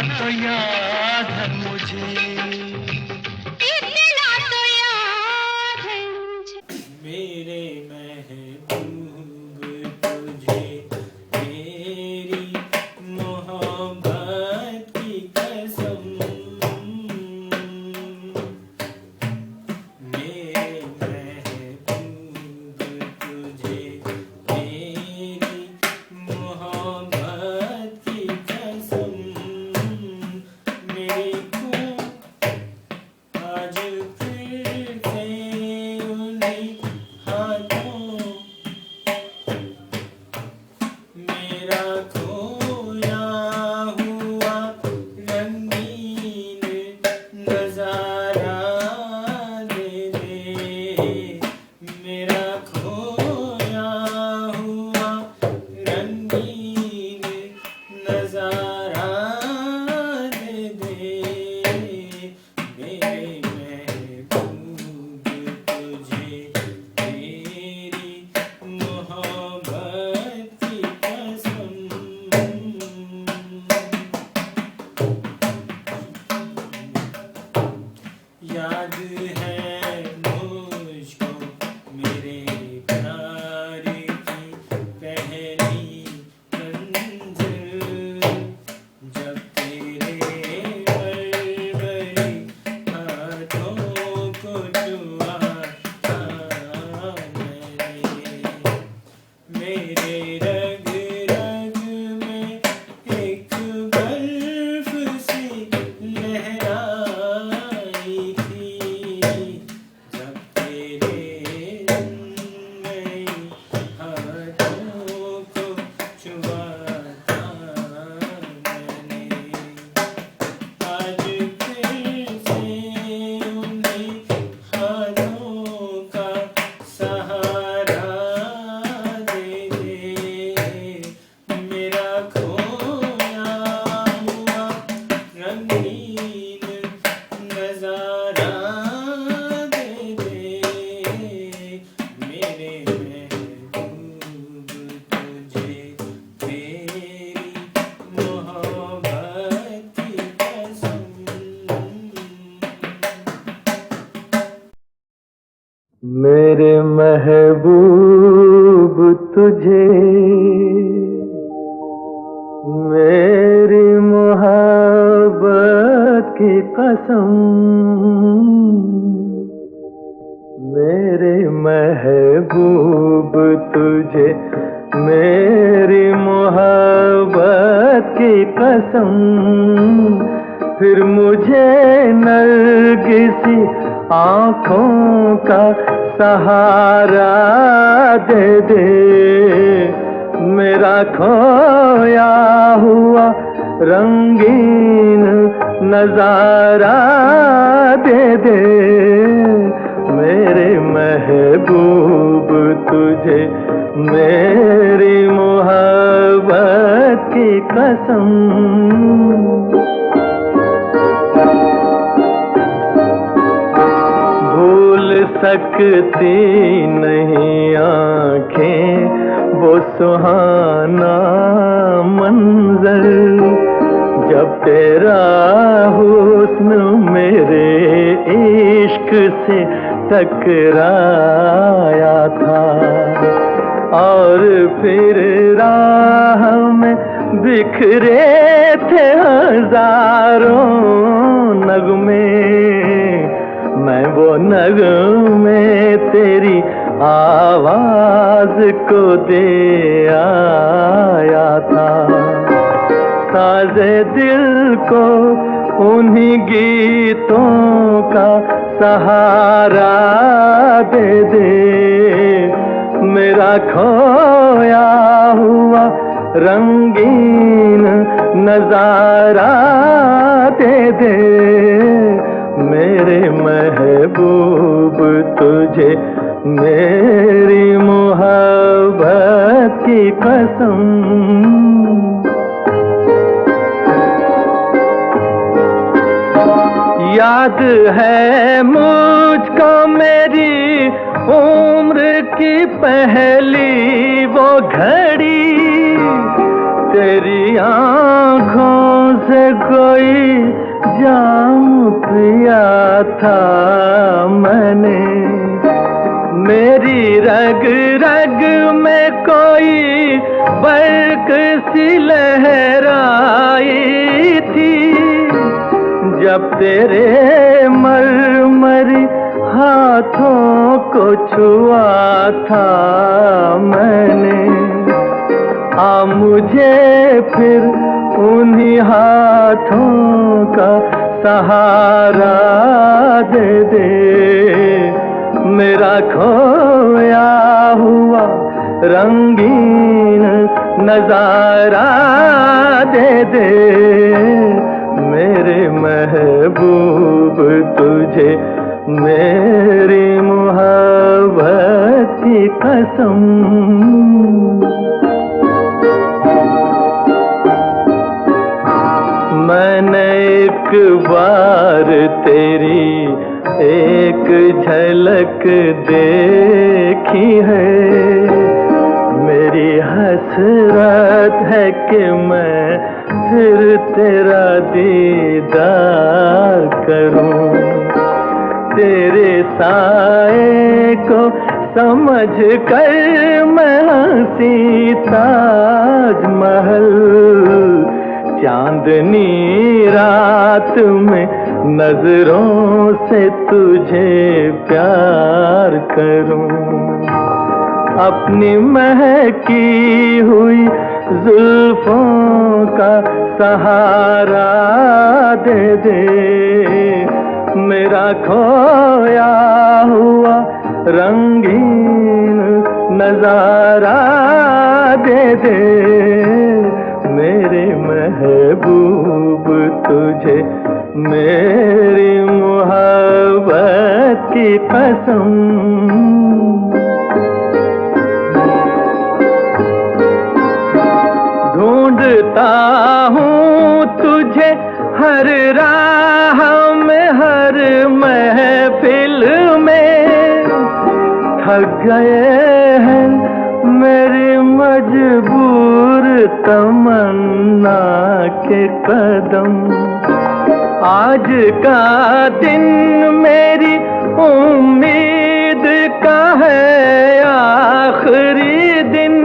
तो याद है मुझे, इतना तो याद है मुझे। मेरे महबूब तुझे मेरी मोहब्बत की कसम, मेरे महबूब तुझे मेरी मोहब्बत की कसम, मेरे को आज फिर से उन्हीं हाथों मेरा खोया हुआ रंगीन नजारा दे दे, मेरा खोया हुआ रंगीन नजारा दे दे, मेरे महबूब तुझे मेरी मोहब्बत की कसम। याद है मुझको मेरे प्यार की पहली मंजिल, जब तेरे बरबरी हाथों को छुआ था मैंने, मेरे रग रग में एक बर्फ सी लहराई थी, जब तेरे नन्हे हाथों को छुआ था मैंने, आज फिर से उन्हीं हाथों का सहारा दे दे, मेरा खोया हुआ रंगीन नजारा दे दे, मेरे महबूब तुझे मेरी मोहब्बत की कसम। मेरे महबूब तुझे मेरी मोहब्बत की कसम, मेरे महबूब तुझे मेरी मोहब्बत की कसम, फिर मुझे नरगिसी आँखों का सहारा दे दे, मेरा खोया हुआ रंगीन नजारा दे दे, मेरे महबूब तुझे मेरी मोहब्बत की कसम। भूल सकती नहीं आँखें वो सुहाना मंजर, जब तेरा हुस्न मेरे इश्क से टकराया था, और फिर राह में बिखरे थे हजारों नगमे, मैं वो नगमे तेरी आवाज को दे आया था, साजे दिल को उन्हीं गीतों का सहारा दे दे, मेरा खोया हुआ रंगीन नजारा दे दे, मेरे महबूब तुझे मेरी मोहब्बत की कसम। याद है मुझको मेरी उम्र की पहली वो घड़ी, तेरी आँखों से कोई जाम पिया था मैंने, मेरी रग रग में कोई बर्क सी लहराई थी, जब तेरे मरमरी हाथों को छुआ था मैंने। आ मुझे फिर उन्हीं हाथों का सहारा दे दे, मेरा खोया हुआ रंगीन नजारा दे दे, मेरे महबूब तुझे मेरी मोहब्बत की कसम। मैंने एक बार तेरी एक झलक देखी है, मेरी हसरत है कि मैं फिर तेरा दीदार करूं, तेरे साए को समझ कर मैं हंसी ताजमहल, चांदनी रात में नजरों से तुझे प्यार करूं, अपनी महकी हुई जुल्फों का सहारा दे दे, मेरा खोया हुआ रंगीन नजारा दे दे, मेरे महबूब तुझे मेरी मोहब्बत की कसम। ढूंढता हूँ तुझे हर राह में, हर महफिल में, थक गए हैं मेरी मजबूर तमन्ना के कदम, आज का दिन मेरी उम्मीद का है आखिरी दिन,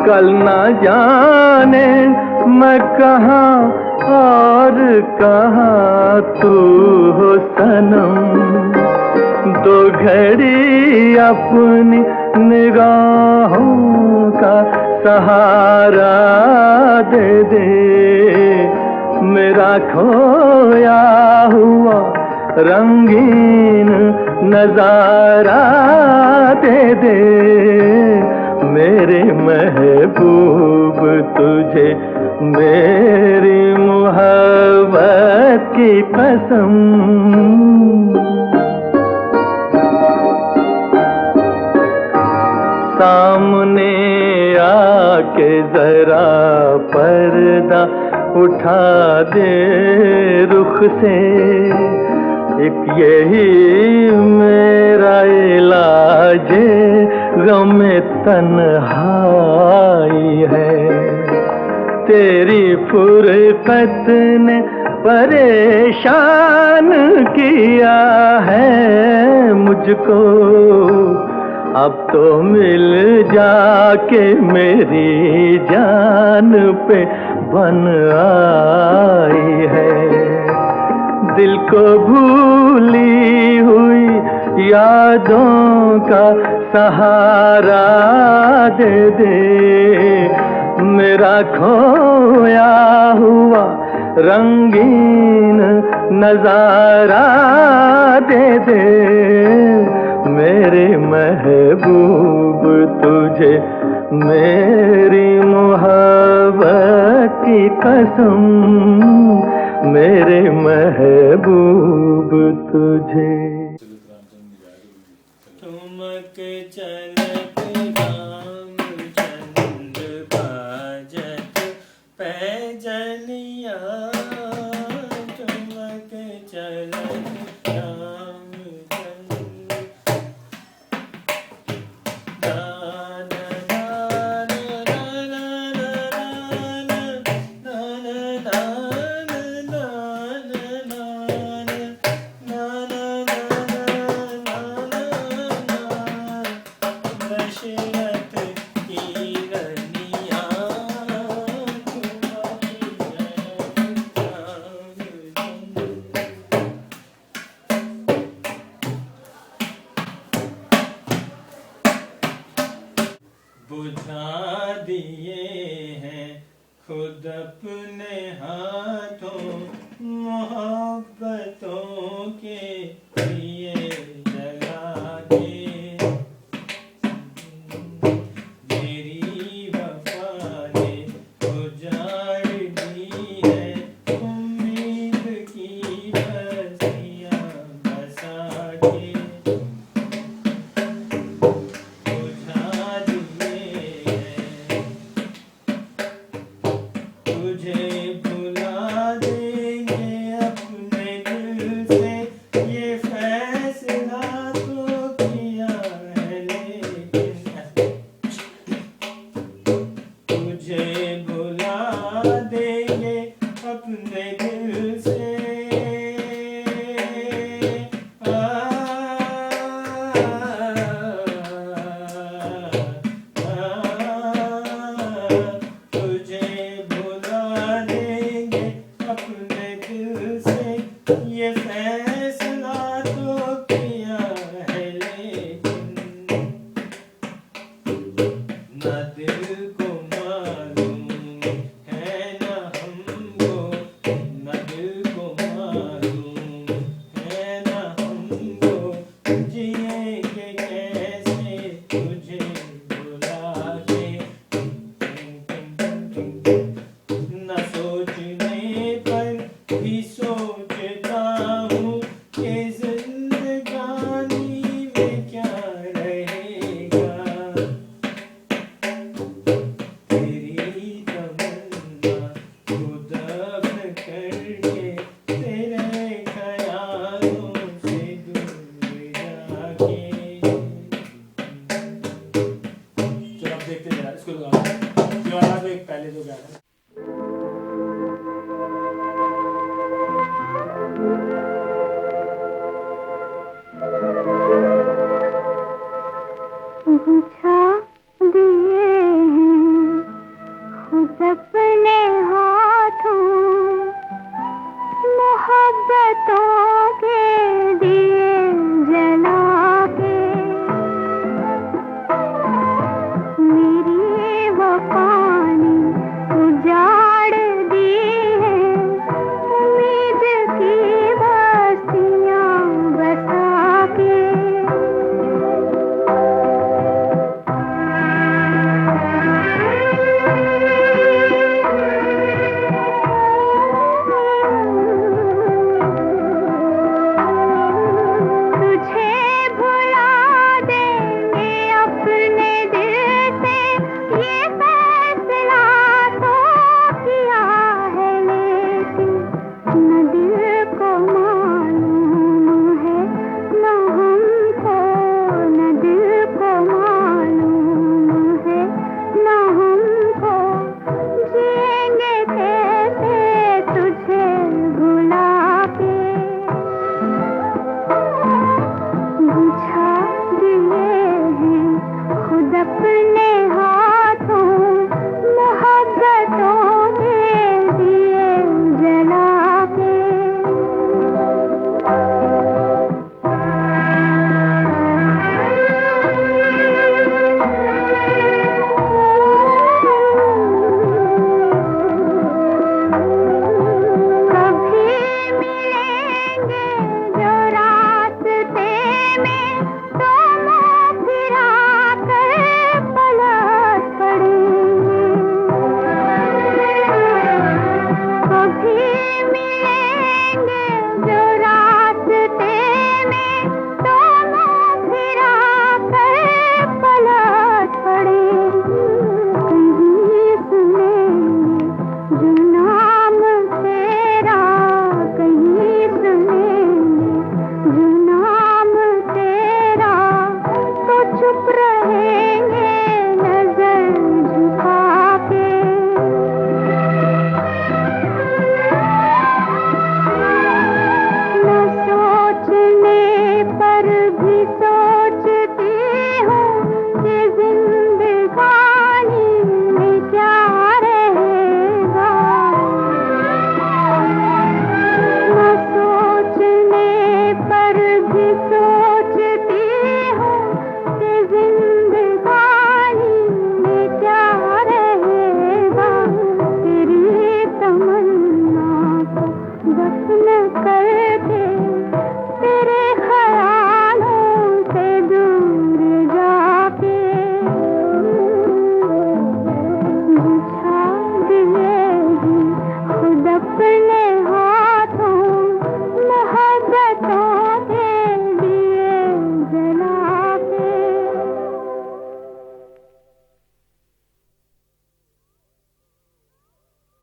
कल ना जाने मैं कहाँ और कहाँ तू हो सनम, दो घड़ी अपनी निगाहों का सहारा दे दे, मेरा खोया हुआ रंगीन नजारा दे दे, मेरे महबूब तुझे मेरी मोहब्बत की कसम। सामने आके जरा पर्दा उठा दे रुख से, एक यही मेरा इलाज गम तन्हाई है, तेरी फुरकत ने परेशान किया है मुझको, अब तो मिल जाके मेरी जान पे बन आई है, दिल को भूली हुई यादों का सहारा दे दे, मेरा खोया हुआ रंगीन नजारा दे दे, मेरे महबूब तुझे मेरी मोहब्बत की कसम, मेरे महबूब तुझे। ठुमक चलत राम चंद बाजत पैजनिया, ठुमक चलत राम चंद दान दान दान दान दान दान खुद अपने हाथों मोहब्बतों के लिए जला के मेरी वफा ने उजाड़ दी है उम्मीद की बस्तियां बसा के बुझा दिए हैं तुझे भुला देंगे अपने दिल से ये फैसला तो किया है लेकिन तुझे भुला देंगे अपने दिल से आ, तुझे भुला देंगे अपने दिल से ये फैसला तो किया है लेकिन ना दिल को मालूम है ना हमको ना दिल को मालूम है ना हमको जिएंगे कैसे तुझे भुला के न सोचने पर भी सोचता हूँ कि जिंदगानी में क्या रहेगा तेरी तमन्ना को दफन करके तेरे ख्यालों से दूर जाके चलो अब देखते जरा इसको गाना तो एक पहले जो गाना बुझा दिए हैं खुद अपने हाथों मोहब्बतों के दिए